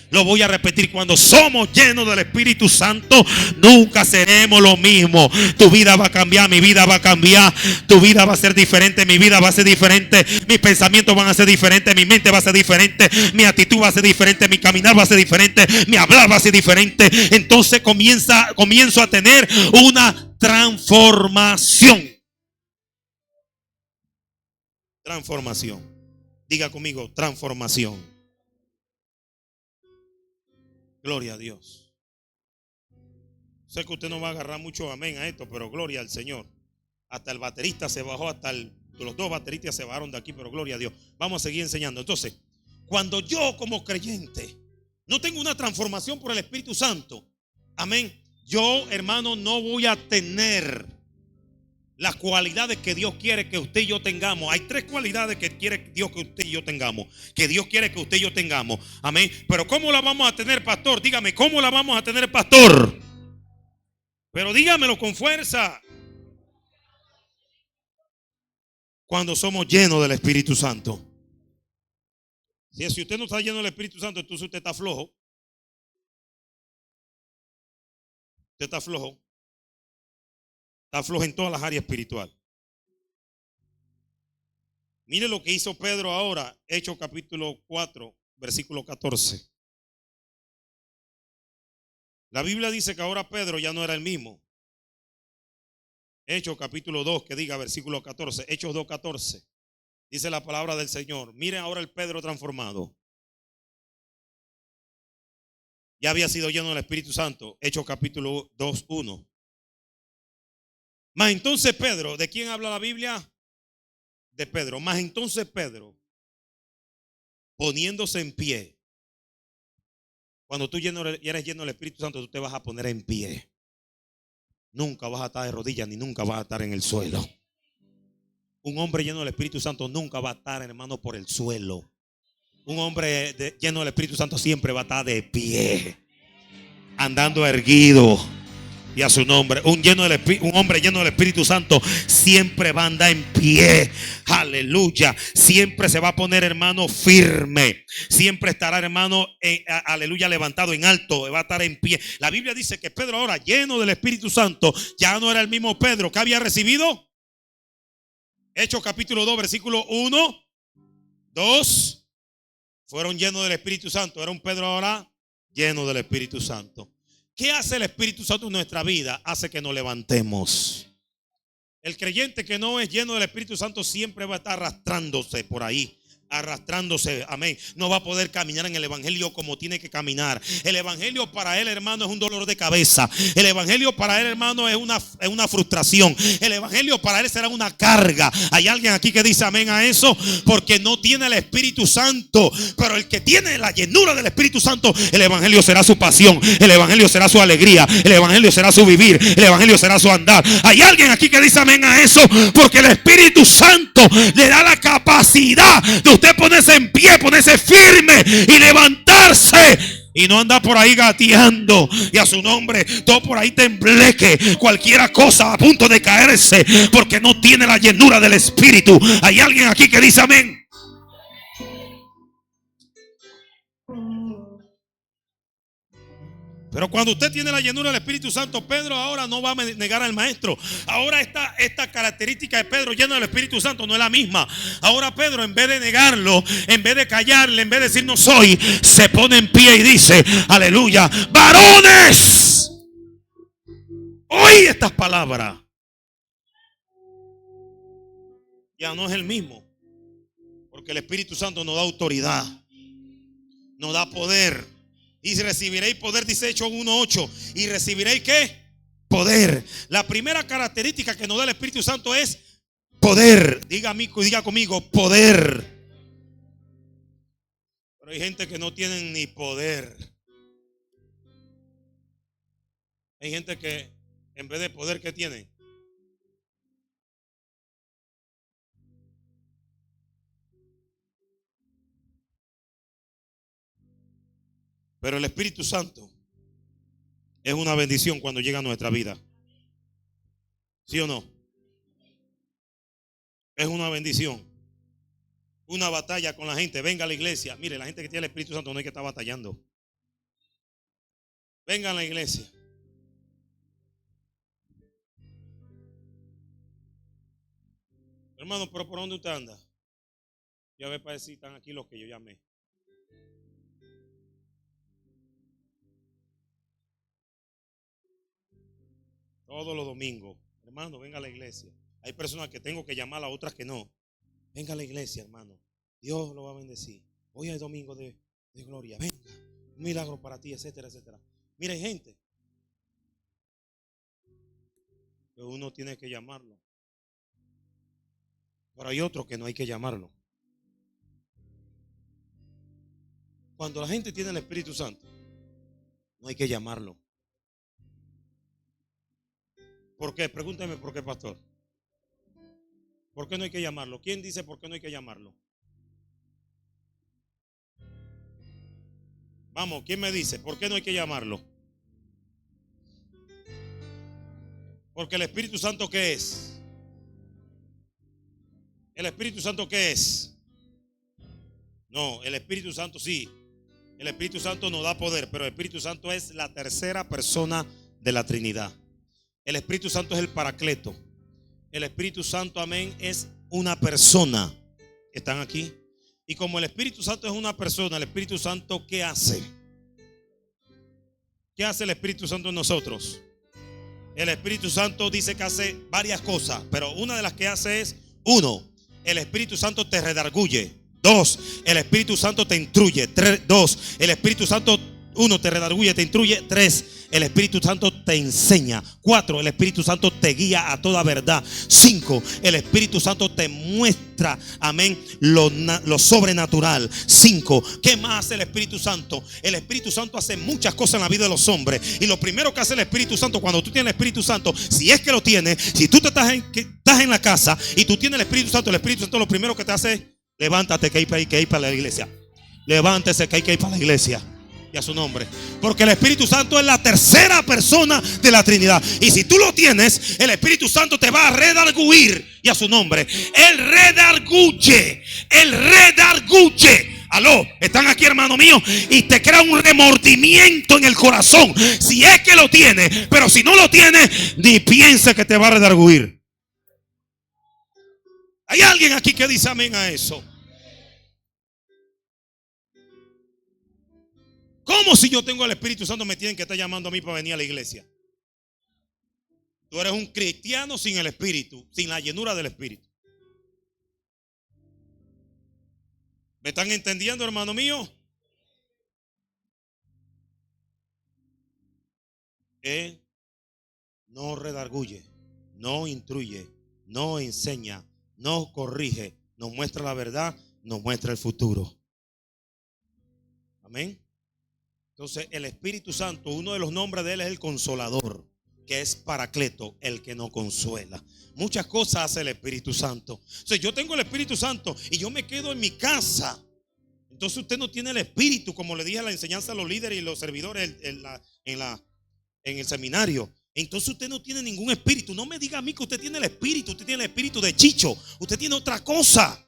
Lo voy a repetir: cuando somos llenos del Espíritu Santo, nunca seremos lo mismo. Tu vida va a cambiar, mi vida va a cambiar. Tu vida va a ser diferente, mi vida va a ser diferente. Mis pensamientos van a ser diferentes, mi mente va a ser diferente, mi actitud va a ser diferente, mi caminar va a ser diferente, mi hablar va a ser diferente. Entonces comienzo a tener una transformación. Transformación. Diga conmigo: transformación. Gloria a Dios. Sé que usted no va a agarrar mucho amén a esto, pero gloria al Señor. Hasta el baterista se bajó, los dos bateristas se bajaron de aquí, pero gloria a Dios. Vamos a seguir enseñando. Entonces, cuando yo como creyente no tengo una transformación por el Espíritu Santo, amén, yo, hermano, no voy a tener las cualidades que Dios quiere que usted y yo tengamos. Hay tres cualidades que quiere Dios que usted y yo tengamos. Que Dios quiere que usted y yo tengamos. Amén. Pero ¿cómo la vamos a tener, pastor? Dígame, ¿cómo la vamos a tener, pastor? Pero dígamelo con fuerza. Cuando somos llenos del Espíritu Santo. Si usted no está lleno del Espíritu Santo, entonces usted está flojo. Usted está flojo. Está flojo en todas las áreas espirituales. Mire lo que hizo Pedro ahora, Hechos capítulo 4, versículo 14. La Biblia dice que ahora Pedro ya no era el mismo. Hechos capítulo 2, que diga versículo 14. Hechos 2, 14. Dice la palabra del Señor. Miren ahora el Pedro transformado. Ya había sido lleno del Espíritu Santo. Hechos capítulo 2, 1. Más entonces Pedro, ¿de quién habla la Biblia? De Pedro. Más entonces Pedro, poniéndose en pie. Cuando tú eres lleno del Espíritu Santo, tú te vas a poner en pie. Nunca vas a estar de rodillas ni nunca vas a estar en el suelo. Un hombre lleno del Espíritu Santo nunca va a estar, hermano, por el suelo. Un hombre lleno del Espíritu Santo siempre va a estar de pie, andando erguido. Y a su nombre, un hombre lleno del Espíritu Santo siempre va a andar en pie. Aleluya. Siempre se va a poner, hermano, firme. Siempre estará, hermano, aleluya, levantado en alto. Va a estar en pie. La Biblia dice que Pedro ahora, lleno del Espíritu Santo, ya no era el mismo Pedro que había recibido. Hechos capítulo 2, versículo 1, 2. Fueron llenos del Espíritu Santo. Era un Pedro ahora lleno del Espíritu Santo. ¿Qué hace el Espíritu Santo en nuestra vida? Hace que nos levantemos. El creyente que no es lleno del Espíritu Santo siempre va a estar arrastrándose por ahí. Arrastrándose, amén. No va a poder caminar en el evangelio como tiene que caminar. El evangelio para él, hermano, es un dolor de cabeza. El evangelio para él, hermano, es una frustración. El evangelio para él será una carga. Hay alguien aquí que dice amén a eso, porque no tiene el Espíritu Santo. Pero el que tiene la llenura del Espíritu Santo, el evangelio será su pasión, el evangelio será su alegría, el evangelio será su vivir, el evangelio será su andar. Hay alguien aquí que dice amén a eso, porque el Espíritu Santo le da la capacidad de usted ponerse en pie, ponerse firme y levantarse. Y no anda por ahí gateando. Y a su nombre, todo por ahí tembleque, cualquiera cosa a punto de caerse, porque no tiene la llenura del Espíritu. Hay alguien aquí que dice amén. Pero cuando usted tiene la llenura del Espíritu Santo, Pedro ahora no va a negar al maestro. Ahora esta característica de Pedro lleno del Espíritu Santo no es la misma. Ahora Pedro, en vez de negarlo, en vez de callarle, en vez de decir no soy, se pone en pie y dice, aleluya, varones, oí estas palabras. Ya no es el mismo, porque el Espíritu Santo nos da autoridad, nos da poder. Y recibiréis poder, dice Hechos 1:8. ¿Y recibiréis qué? Poder. La primera característica que nos da el Espíritu Santo es poder. Diga conmigo, poder. Pero hay gente que no tienen ni poder. Hay gente que en vez de poder, ¿qué tienen? Pero el Espíritu Santo es una bendición cuando llega a nuestra vida. ¿Sí o no? Es una bendición. Una batalla con la gente. Venga a la iglesia. Mire, la gente que tiene el Espíritu Santo no hay que estar batallando. Venga a la iglesia. Hermano, pero ¿por dónde usted anda? Ya ve para decir, están aquí los que yo llamé. Todos los domingos. Hermano, venga a la iglesia. Hay personas que tengo que llamar, a otras que no. Venga a la iglesia, hermano. Dios lo va a bendecir. Hoy es domingo de gloria. Venga. Un milagro para ti, etcétera, etcétera. Mira, hay gente que uno tiene que llamarlo. Pero hay otros que no hay que llamarlo. Cuando la gente tiene el Espíritu Santo, no hay que llamarlo. ¿Por qué? Pregúnteme por qué, pastor. ¿Por qué no hay que llamarlo? ¿Quién dice por qué no hay que llamarlo? Vamos, ¿quién me dice por qué no hay que llamarlo? Porque el Espíritu Santo, ¿qué es? ¿El Espíritu Santo qué es? No, el Espíritu Santo sí. El Espíritu Santo nos da poder, pero el Espíritu Santo es la tercera persona de la Trinidad. El Espíritu Santo es el Paracleto. El Espíritu Santo, amén, es una persona. ¿Están aquí? Y como el Espíritu Santo es una persona, el Espíritu Santo, ¿qué hace? ¿Qué hace el Espíritu Santo en nosotros? El Espíritu Santo dice que hace varias cosas, pero una de las que hace es: 1, el Espíritu Santo te redarguye. 2, el Espíritu Santo te instruye. 2, el Espíritu Santo, 1, te redarguye, te instruye. 3, el Espíritu Santo te enseña. 4, el Espíritu Santo te guía a toda verdad. 5, el Espíritu Santo te muestra, amén, lo sobrenatural. 5, ¿qué más hace el Espíritu Santo? El Espíritu Santo hace muchas cosas en la vida de los hombres. Y lo primero que hace el Espíritu Santo, cuando tú tienes el Espíritu Santo, si es que lo tienes, si tú estás en la casa y tú tienes el Espíritu Santo lo primero que te hace es: levántate, que hay para la iglesia. Levántese, que hay para la iglesia. Y a su nombre. Porque el Espíritu Santo es la tercera persona de la Trinidad. Y si tú lo tienes, el Espíritu Santo te va a redarguir. Y a su nombre. Él redarguye. Él redarguye. Aló, están aquí, hermano mío. Y te crea un remordimiento en el corazón. Si es que lo tiene. Pero si no lo tiene, ni piense que te va a redarguir. ¿Hay alguien aquí que dice amén a eso? ¿Cómo si yo tengo el Espíritu Santo me tienen que estar llamando a mí para venir a la iglesia? Tú eres un cristiano sin el Espíritu, sin la llenura del Espíritu. ¿Me están entendiendo, hermano mío? Él no redarguye, no instruye, no enseña, no corrige, nos muestra la verdad, nos muestra el futuro. Amén. Entonces el Espíritu Santo, uno de los nombres de él es el Consolador, que es Paracleto, el que nos consuela. Muchas cosas hace el Espíritu Santo. O sea, yo tengo el Espíritu Santo y yo me quedo en mi casa. Entonces usted no tiene el Espíritu, como le dije a la enseñanza a los líderes y los servidores en el seminario. Entonces usted no tiene ningún espíritu. No me diga a mí que usted tiene el Espíritu. Usted tiene el Espíritu de Chicho. Usted tiene otra cosa.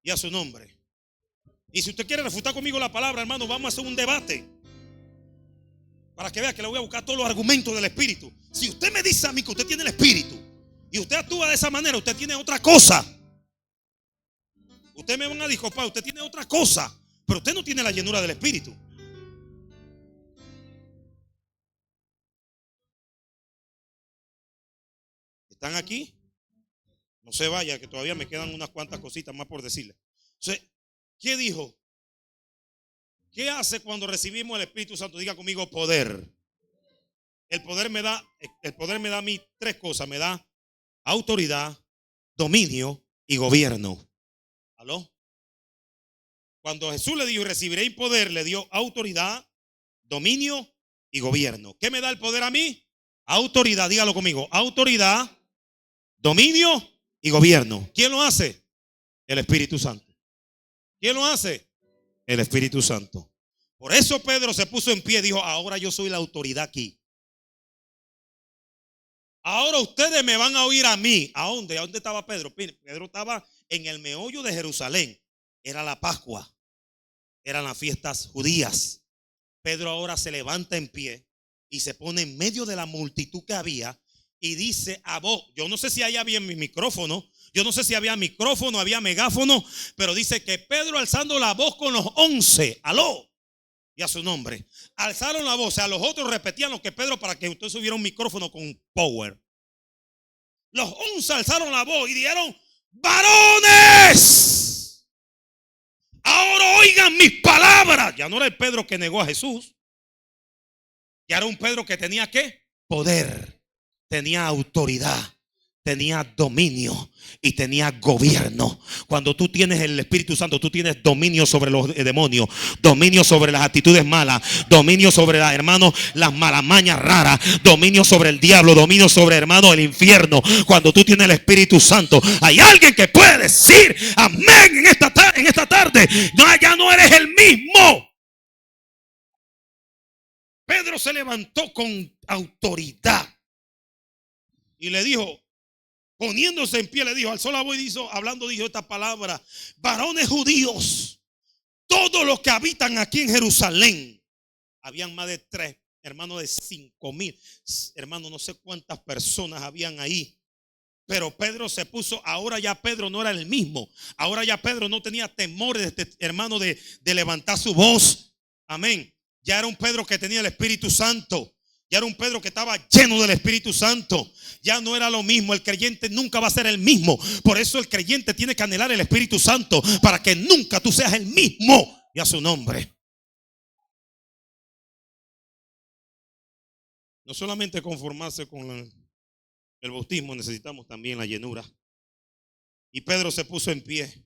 Y a su nombre. Y si usted quiere refutar conmigo la palabra, hermano, vamos a hacer un debate. Para que vea que le voy a buscar todos los argumentos del Espíritu. Si usted me dice a mí que usted tiene el Espíritu y usted actúa de esa manera, usted tiene otra cosa. Usted me van a disculpar, usted tiene otra cosa. Pero usted no tiene la llenura del Espíritu. ¿Están aquí? No se vaya, que todavía me quedan unas cuantas cositas más por decirle. Entonces, ¿qué dijo? ¿Qué hace cuando recibimos el Espíritu Santo? Diga conmigo: poder. El poder me da a mí tres cosas. Me da autoridad, dominio y gobierno. ¿Aló? Cuando Jesús le dijo: recibiréis poder, le dio autoridad, dominio y gobierno. ¿Qué me da el poder a mí? Autoridad, dígalo conmigo: autoridad, dominio y gobierno. ¿Quién lo hace? El Espíritu Santo. ¿Quién lo hace? El Espíritu Santo. Por eso Pedro se puso en pie y dijo: ahora yo soy la autoridad aquí. Ahora ustedes me van a oír a mí. ¿A dónde? ¿A dónde estaba Pedro? Pedro estaba en el meollo de Jerusalén. Era la Pascua. Eran las fiestas judías. Pedro ahora se levanta en pie y se pone en medio de la multitud que había y dice a voz, yo no sé si ahí había mi micrófono, yo no sé si había micrófono, había megáfono, pero dice que Pedro alzando la voz con los 11, aló, y a su nombre, alzaron la voz, o sea, los otros repetían lo que Pedro, para que usted subiera un micrófono con power. Los 11 alzaron la voz y dijeron: varones, ahora oigan mis palabras. Ya no era el Pedro que negó a Jesús. Ya era un Pedro que tenía ¿qué? Poder, tenía autoridad, tenía dominio y tenía gobierno. Cuando tú tienes el Espíritu Santo, tú tienes dominio sobre los demonios, dominio sobre las actitudes malas, dominio sobre las, hermanos, las malamañas raras, dominio sobre el diablo, dominio sobre, hermano, el infierno. Cuando tú tienes el Espíritu Santo, hay alguien que puede decir amén en esta tarde. No, ya no eres el mismo. Pedro se levantó con autoridad y le dijo, poniéndose en pie, le dijo, alzó la voz y dijo, hablando, dijo esta palabra: varones judíos, todos los que habitan aquí en Jerusalén. Habían más de 3, hermanos, de 5,000, hermanos, no sé cuántas personas habían ahí. Pero Pedro se puso, ahora ya Pedro no era el mismo. Ahora ya Pedro no tenía temor, hermano, de levantar su voz. Amén. Ya era un Pedro que tenía el Espíritu Santo. Ya era un Pedro que estaba lleno del Espíritu Santo. Ya no era lo mismo. El creyente nunca va a ser el mismo. Por eso el creyente tiene que anhelar el Espíritu Santo, para que nunca tú seas el mismo. Y a su nombre. No solamente conformarse con el bautismo, necesitamos también la llenura. Y Pedro se puso en pie.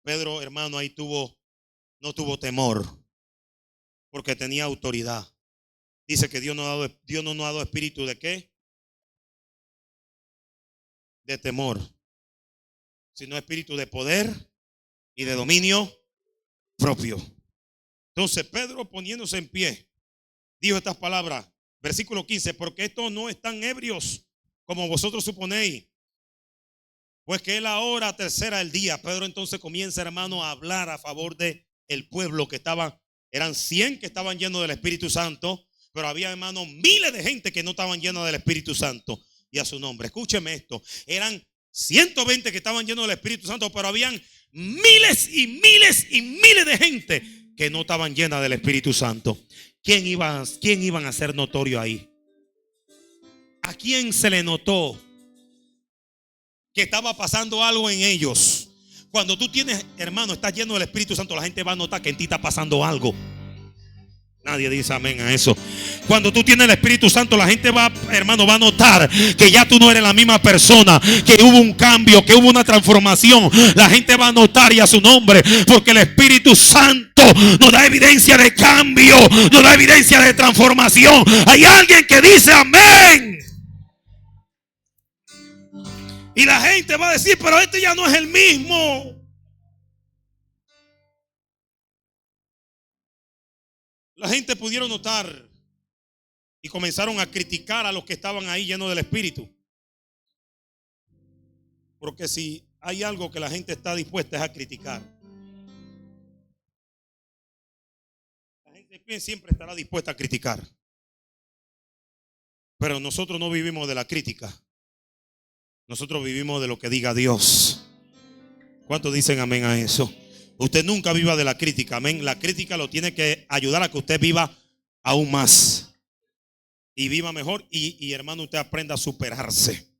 Pedro, hermano, ahí no tuvo temor, porque tenía autoridad. Dice que Dios no nos ha dado espíritu de ¿qué? De temor, sino espíritu de poder y de dominio propio. Entonces Pedro, poniéndose en pie, dijo estas palabras, versículo 15: porque estos no están ebrios como vosotros suponéis, pues que es la hora tercera del día. Pedro entonces comienza, hermano, a hablar a favor de el pueblo que eran 100 que estaban llenos del Espíritu Santo, pero había, hermano, miles de gente que no estaban llenos del Espíritu Santo. Y a su nombre, escúcheme esto, eran 120 que estaban llenos del Espíritu Santo, pero habían miles y miles y miles de gente que no estaban llenas del Espíritu Santo. ¿Quién iban a hacer notorio ahí? ¿A quién se le notó que estaba pasando algo en ellos? Cuando tú tienes, hermano, estás lleno del Espíritu Santo, la gente va a notar que en ti está pasando algo. Nadie dice amén a eso. Cuando tú tienes el Espíritu Santo, la gente va, hermano, va a notar que ya tú no eres la misma persona, que hubo un cambio, que hubo una transformación. La gente va a notar, y a su nombre, porque el Espíritu Santo nos da evidencia de cambio, nos da evidencia de transformación. Hay alguien que dice amén. Y la gente va a decir, pero este ya no es el mismo. La gente pudieron notar y comenzaron a criticar a los que estaban ahí llenos del Espíritu. Porque si hay algo que la gente está dispuesta es a criticar. La gente siempre estará dispuesta a criticar. Pero nosotros no vivimos de la crítica. Nosotros vivimos de lo que diga Dios. ¿Cuántos dicen amén a eso? Usted nunca viva de la crítica, amén. La crítica lo tiene que ayudar a que usted viva aún más y viva mejor, y hermano, usted aprenda a superarse.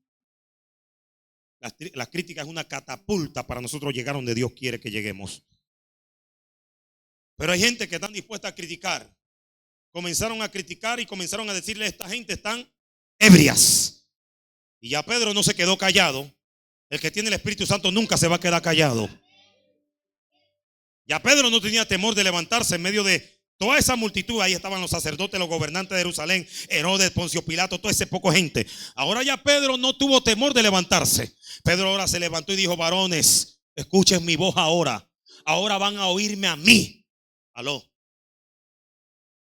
La crítica es una catapulta para nosotros llegar donde Dios quiere que lleguemos. Pero hay gente que están dispuesta a criticar. Comenzaron a criticar y comenzaron a decirle: esta gente están ebrias. Y ya Pedro no se quedó callado. El que tiene el Espíritu Santo nunca se va a quedar callado. Ya Pedro no tenía temor de levantarse en medio de toda esa multitud. Ahí estaban los sacerdotes, los gobernantes de Jerusalén, Herodes, Poncio Pilato, toda esa poca gente. Ahora ya Pedro no tuvo temor de levantarse. Pedro ahora se levantó y dijo: varones, escuchen mi voz ahora. ahora van a oírme a mí. Aló.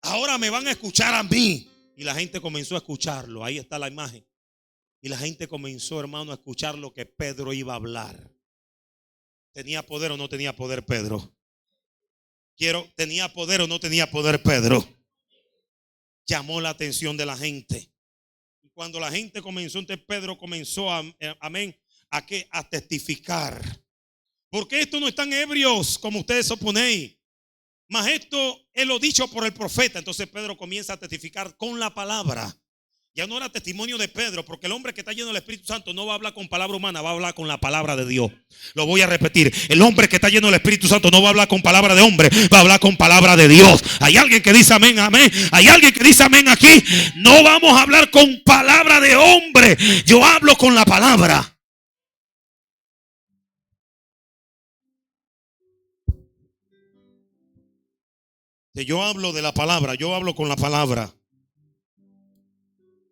Ahora me van a escuchar a mí. Y la gente comenzó a escucharlo. Ahí está la imagen. Y la gente comenzó, hermano, a escuchar lo que Pedro iba a hablar. ¿Tenía poder o no tenía poder Pedro? ¿Tenía poder o no tenía poder Pedro? Llamó la atención de la gente. Y cuando la gente comenzó, entonces Pedro comenzó amén, a testificar. Porque estos no están ebrios como ustedes suponéis. Mas esto es lo dicho por el profeta. Entonces Pedro comienza a testificar con la palabra. Ya no era testimonio de Pedro, porque el hombre que está lleno del Espíritu Santo no va a hablar con palabra humana, va a hablar con la palabra de Dios. Lo voy a repetir. El hombre que está lleno del Espíritu Santo no va a hablar con palabra de hombre, va a hablar con palabra de Dios. Hay alguien que dice amén, amén. Hay alguien que dice amén aquí. No vamos a hablar con palabra de hombre. Yo hablo con la palabra. Yo hablo de la palabra, yo hablo con la palabra.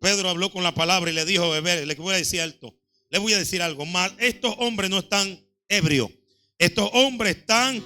Pedro habló con la palabra y le dijo, bebé, le voy a decir algo. Le voy a decir algo más. Estos hombres no están ebrios. Estos hombres están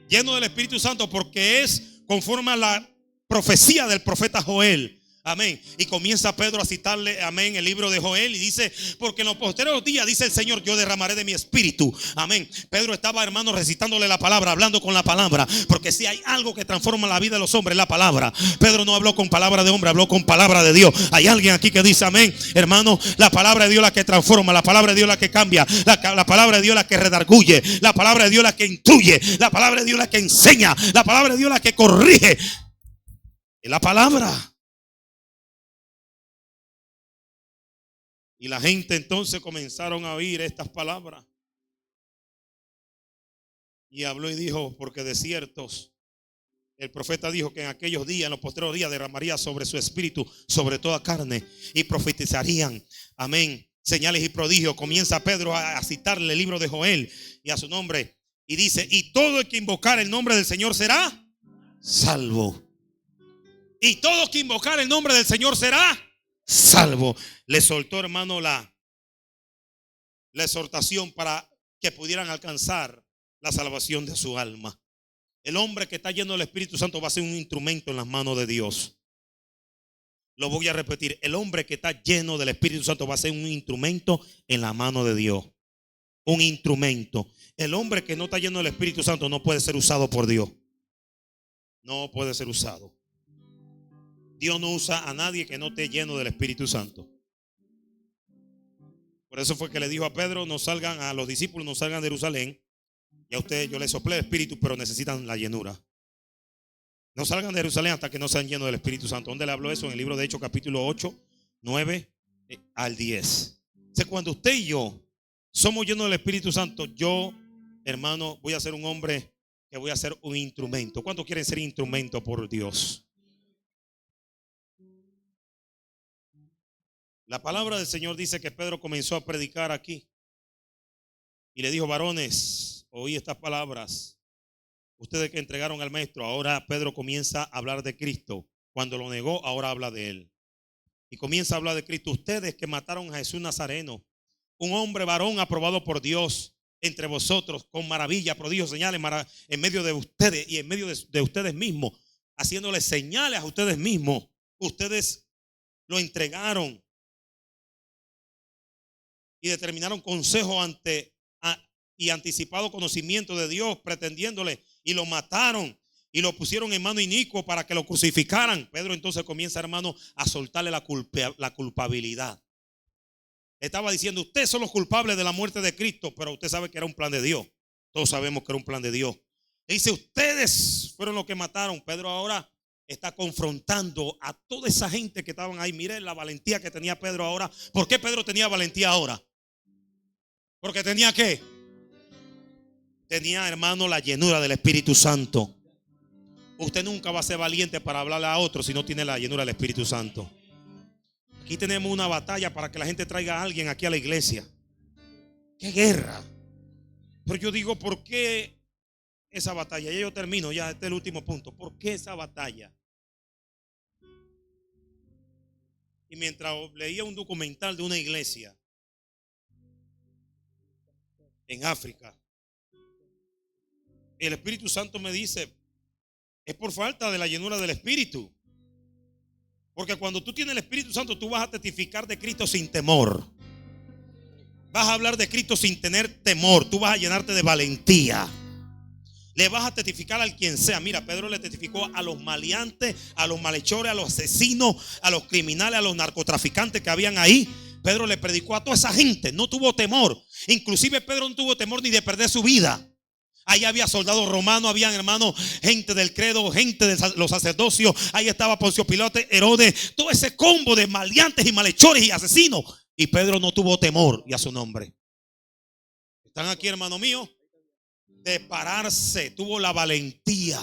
llenos del Espíritu Santo porque es conforme a la profecía del profeta Joel. Amén. Y comienza Pedro a citarle, amén, el libro de Joel y dice, porque en los posteriores días, dice el Señor, yo derramaré de mi espíritu. Amén. Pedro estaba, hermano, recitándole la palabra, hablando con la palabra, porque si hay algo que transforma la vida de los hombres, es la palabra. Pedro no habló con palabra de hombre, habló con palabra de Dios. Hay alguien aquí que dice amén, hermano, la palabra de Dios la que transforma, la palabra de Dios la que cambia, la palabra de Dios la que redarguye, la palabra de Dios la que instruye, la palabra de Dios la que enseña, la palabra de Dios la que corrige. Es la palabra. Y la gente entonces comenzaron a oír estas palabras. Y habló y dijo, porque de ciertos, el profeta dijo que en aquellos días, en los posteriores días, derramaría sobre su espíritu, sobre toda carne, y profetizarían, amén, señales y prodigios. Comienza Pedro a citarle el libro de Joel y a su nombre. Y dice, y todo el que invocar el nombre del Señor será salvo. Y todo el que invocar el nombre del Señor será salvo. Le soltó, hermano, la exhortación para que pudieran alcanzar la salvación de su alma. El hombre que está lleno del Espíritu Santo va a ser un instrumento en las manos de Dios. Lo voy a repetir. El hombre que está lleno del Espíritu Santo va a ser un instrumento en la mano de Dios. Un instrumento. El hombre que no está lleno del Espíritu Santo no puede ser usado por Dios. No puede ser usado. Dios no usa a nadie que no esté lleno del Espíritu Santo. Por eso fue que le dijo a Pedro, no salgan, a los discípulos no salgan de Jerusalén. Y a ustedes yo les soplé el Espíritu, pero necesitan la llenura. No salgan de Jerusalén hasta que no sean llenos del Espíritu Santo. ¿Dónde le habló eso? En el libro de Hechos capítulo 8, 9 al 10. O sea, cuando usted y yo somos llenos del Espíritu Santo, yo, hermano, voy a ser un hombre que voy a ser un instrumento. ¿Cuántos quieren ser instrumento por Dios? La palabra del Señor dice que Pedro comenzó a predicar aquí y le dijo, varones, oí estas palabras. Ustedes que entregaron al maestro. Ahora Pedro comienza a hablar de Cristo. Cuando lo negó, ahora habla de él. Y comienza a hablar de Cristo. Ustedes que mataron a Jesús Nazareno, un hombre varón aprobado por Dios entre vosotros, con maravilla, prodigios, señales en medio de ustedes y en medio de ustedes mismos, haciéndoles señales a ustedes mismos. Ustedes lo entregaron y determinaron consejo y anticipado conocimiento de Dios, pretendiéndole, y lo mataron y lo pusieron en mano inicuo para que lo crucificaran. Pedro entonces comienza, hermano, a soltarle la culpabilidad. Estaba diciendo, ustedes son los culpables de la muerte de Cristo, pero usted sabe que era un plan de Dios. Todos sabemos que era un plan de Dios. Y dice, ustedes fueron los que mataron. Pedro ahora está confrontando a toda esa gente que estaban ahí. Mire la valentía que tenía Pedro ahora. ¿Por qué Pedro tenía valentía ahora? Porque tenía ¿qué? Tenía, hermano, la llenura del Espíritu Santo. Usted nunca va a ser valiente para hablarle a otros si no tiene la llenura del Espíritu Santo. Aquí tenemos una batalla para que la gente traiga a alguien aquí a la iglesia. ¡Qué guerra! Pero yo digo, ¿por qué esa batalla? Ya yo termino, ya este es el último punto. ¿Por qué esa batalla? Y mientras leía un documental de una iglesia en África, el Espíritu Santo me dice, es por falta de la llenura del Espíritu. Porque cuando tú tienes el Espíritu Santo, tú vas a testificar de Cristo sin temor. Vas a hablar de Cristo sin tener temor. Tú vas a llenarte de valentía. Le vas a testificar al quien sea. Mira, Pedro le testificó a los maleantes, a los malhechores, a los asesinos, a los criminales, a los narcotraficantes que habían ahí. Pedro le predicó a toda esa gente. No tuvo temor. Inclusive Pedro no tuvo temor ni de perder su vida. Ahí había soldados romanos, habían hermanos, gente del credo, gente de los sacerdocios. Ahí estaba Poncio Pilato, Herodes, todo ese combo de maleantes y malhechores y asesinos. Y Pedro no tuvo temor, y a su nombre. ¿Están aquí, hermano mío? De pararse, tuvo la valentía.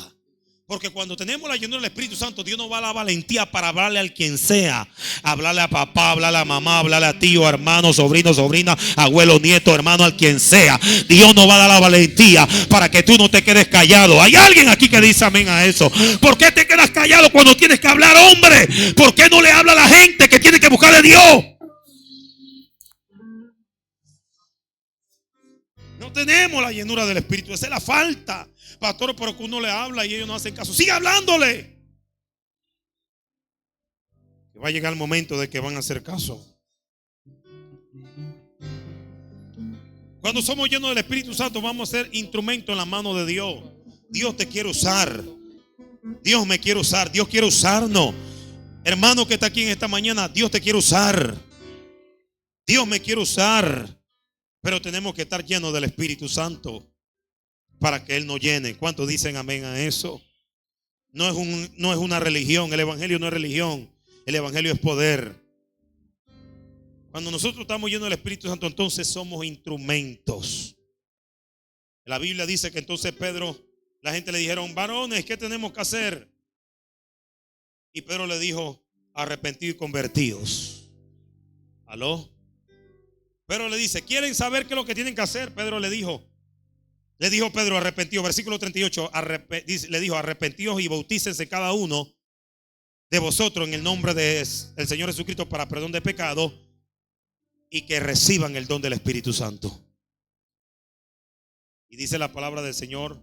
Porque cuando tenemos la llenura del Espíritu Santo, Dios nos va a la valentía para hablarle al quien sea. Hablarle a papá, hablarle a mamá, hablarle a tío, hermano, sobrino, sobrina, abuelo, nieto, hermano, al quien sea. Dios nos va a dar la valentía para que tú no te quedes callado. Hay alguien aquí que dice amén a eso. ¿Por qué te quedas callado cuando tienes que hablar, hombre? ¿Por qué no le habla a la gente que tiene que buscar de Dios? No tenemos la llenura del Espíritu, esa es la falta. Pastor, pero que uno le habla y ellos no hacen caso. Sigue hablándole. Va a llegar el momento de que van a hacer caso. Cuando somos llenos del Espíritu Santo, vamos a ser instrumento en la mano de Dios. Dios te quiere usar. Dios me quiere usar. Dios quiere usarnos. Hermano que está aquí en esta mañana, Dios te quiere usar. Dios me quiere usar. Pero tenemos que estar llenos del Espíritu Santo para que Él nos llene. ¿Cuántos dicen amén a eso? No es una religión. El evangelio no es religión. El evangelio es poder. Cuando nosotros estamos llenos del Espíritu Santo, entonces somos instrumentos. La Biblia dice que entonces Pedro, la gente le dijeron, varones, ¿qué tenemos que hacer? Y Pedro le dijo, arrepentidos y convertidos. ¿Aló? Pedro le dice, ¿quieren saber qué es lo que tienen que hacer? Pedro le dijo Pedro, arrepentidos, versículo 38, le dijo, arrepentidos y bautícense cada uno de vosotros en el nombre del Señor Jesucristo para perdón de pecado y que reciban el don del Espíritu Santo. Y dice la palabra del Señor,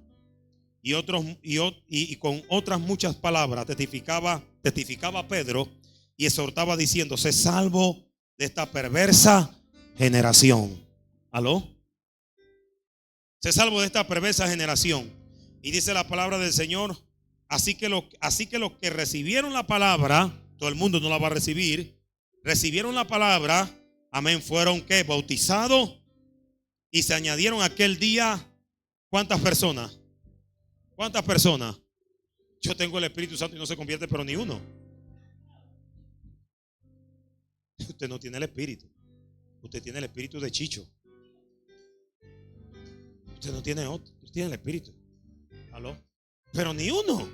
y con otras muchas palabras testificaba Pedro y exhortaba diciendo, sé salvo de esta perversa generación. ¿Aló? Se salvo de esta perversa generación. Y dice la palabra del Señor, así que los que recibieron la palabra, todo el mundo no la va a recibir, recibieron la palabra, amén, fueron ¿qué? Bautizados y se añadieron aquel día, ¿cuántas personas? ¿Cuántas personas? Yo tengo el Espíritu Santo y no se convierte pero ni uno. Usted no tiene el Espíritu. Usted tiene el espíritu de Chicho. Usted no tiene otro. Usted tiene el espíritu. ¿Aló? Pero ni uno.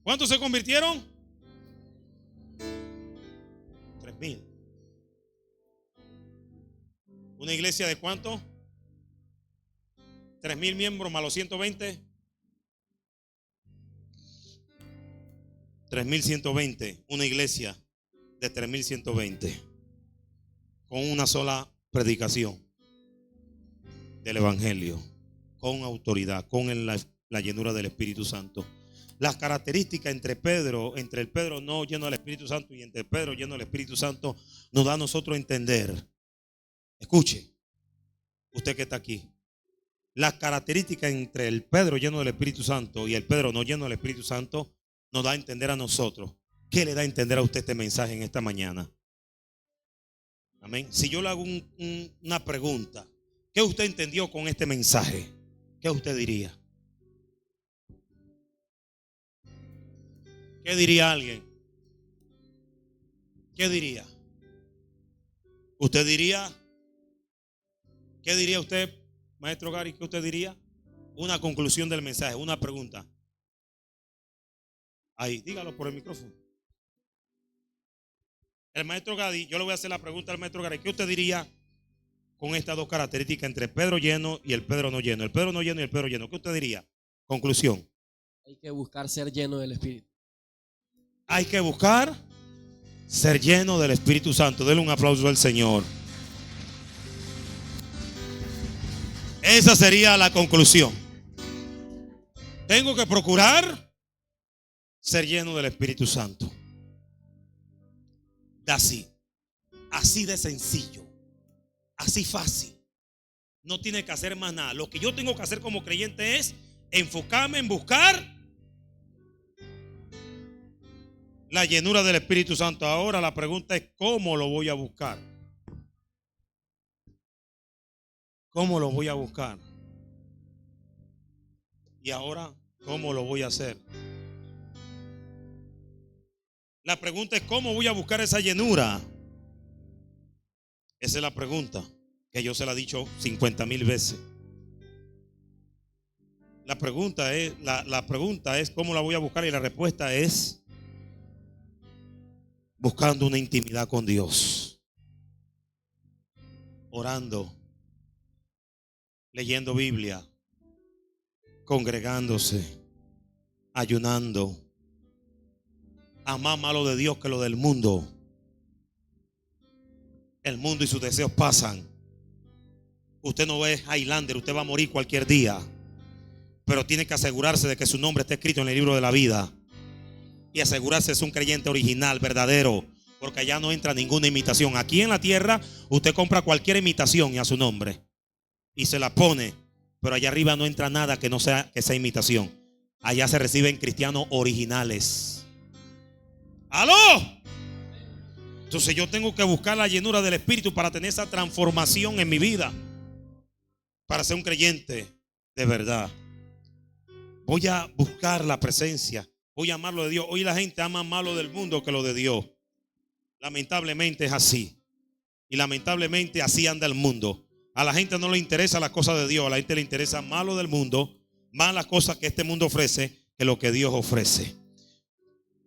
¿Cuántos se convirtieron? 3,000. ¿Una iglesia de cuánto? 3,000 miembros más los 120. 3,120. Una iglesia de 3,120. Con una sola predicación del evangelio, con autoridad, con la llenura del Espíritu Santo. Las características entre el Pedro no lleno del Espíritu Santo y entre el Pedro lleno del Espíritu Santo nos da a nosotros entender. Escuche, usted que está aquí. Las características entre el Pedro lleno del Espíritu Santo y el Pedro no lleno del Espíritu Santo nos da a entender a nosotros. ¿Qué le da a entender a usted este mensaje en esta mañana? Amén. Si yo le hago una pregunta, ¿qué usted entendió con este mensaje? ¿Qué usted diría? ¿Qué diría alguien? ¿Qué diría? ¿Usted diría? ¿Qué diría usted, maestro Gary? ¿Qué usted diría? Una conclusión del mensaje, una pregunta. Ahí, dígalo por el micrófono. El maestro Gadi, yo le voy a hacer la pregunta al maestro Gadi. ¿Qué usted diría con estas dos características entre el Pedro lleno y el Pedro no lleno? El Pedro no lleno y el Pedro lleno. ¿Qué usted diría? Conclusión. Hay que buscar ser lleno del Espíritu. Hay que buscar ser lleno del Espíritu Santo. Denle un aplauso al Señor. Esa sería la conclusión. Tengo que procurar ser lleno del Espíritu Santo. Así de sencillo, así fácil. No tiene que hacer más nada. Lo que yo tengo que hacer como creyente es enfocarme en buscar la llenura del Espíritu Santo. Ahora la pregunta es: ¿cómo lo voy a buscar? ¿Cómo lo voy a buscar? Y ahora, ¿cómo lo voy a hacer? La pregunta es: ¿cómo voy a buscar esa llenura? Esa es la pregunta que yo se la he dicho 50,000 veces. La pregunta es ¿cómo la voy a buscar? Y la respuesta es buscando una intimidad con Dios, orando, leyendo Biblia, congregándose, ayunando. Más malo de Dios que lo del mundo. El mundo y sus deseos pasan. Usted no es Highlander, usted va a morir cualquier día, pero tiene que asegurarse de que su nombre esté escrito en el libro de la vida. Y asegurarse es un creyente original, verdadero, porque allá no entra ninguna imitación. Aquí en la tierra usted compra cualquier imitación y a su nombre y se la pone, pero allá arriba no entra nada que no sea imitación. Allá se reciben cristianos originales. ¡Aló! Entonces yo tengo que buscar la llenura del Espíritu para tener esa transformación en mi vida, para ser un creyente de verdad. Voy a buscar la presencia, voy a amar lo de Dios. Hoy la gente ama más lo del mundo que lo de Dios. Lamentablemente es así. Y lamentablemente así anda el mundo. A la gente no le interesa las cosas de Dios, a la gente le interesa más lo del mundo, más las cosas que este mundo ofrece que lo que Dios ofrece.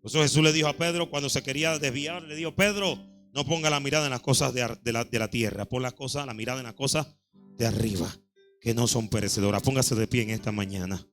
Por eso Jesús le dijo a Pedro cuando se quería desviar, le dijo: Pedro, no ponga la mirada en las cosas de la tierra, pon la mirada en las cosas de arriba, que no son perecedoras. Póngase de pie en esta mañana.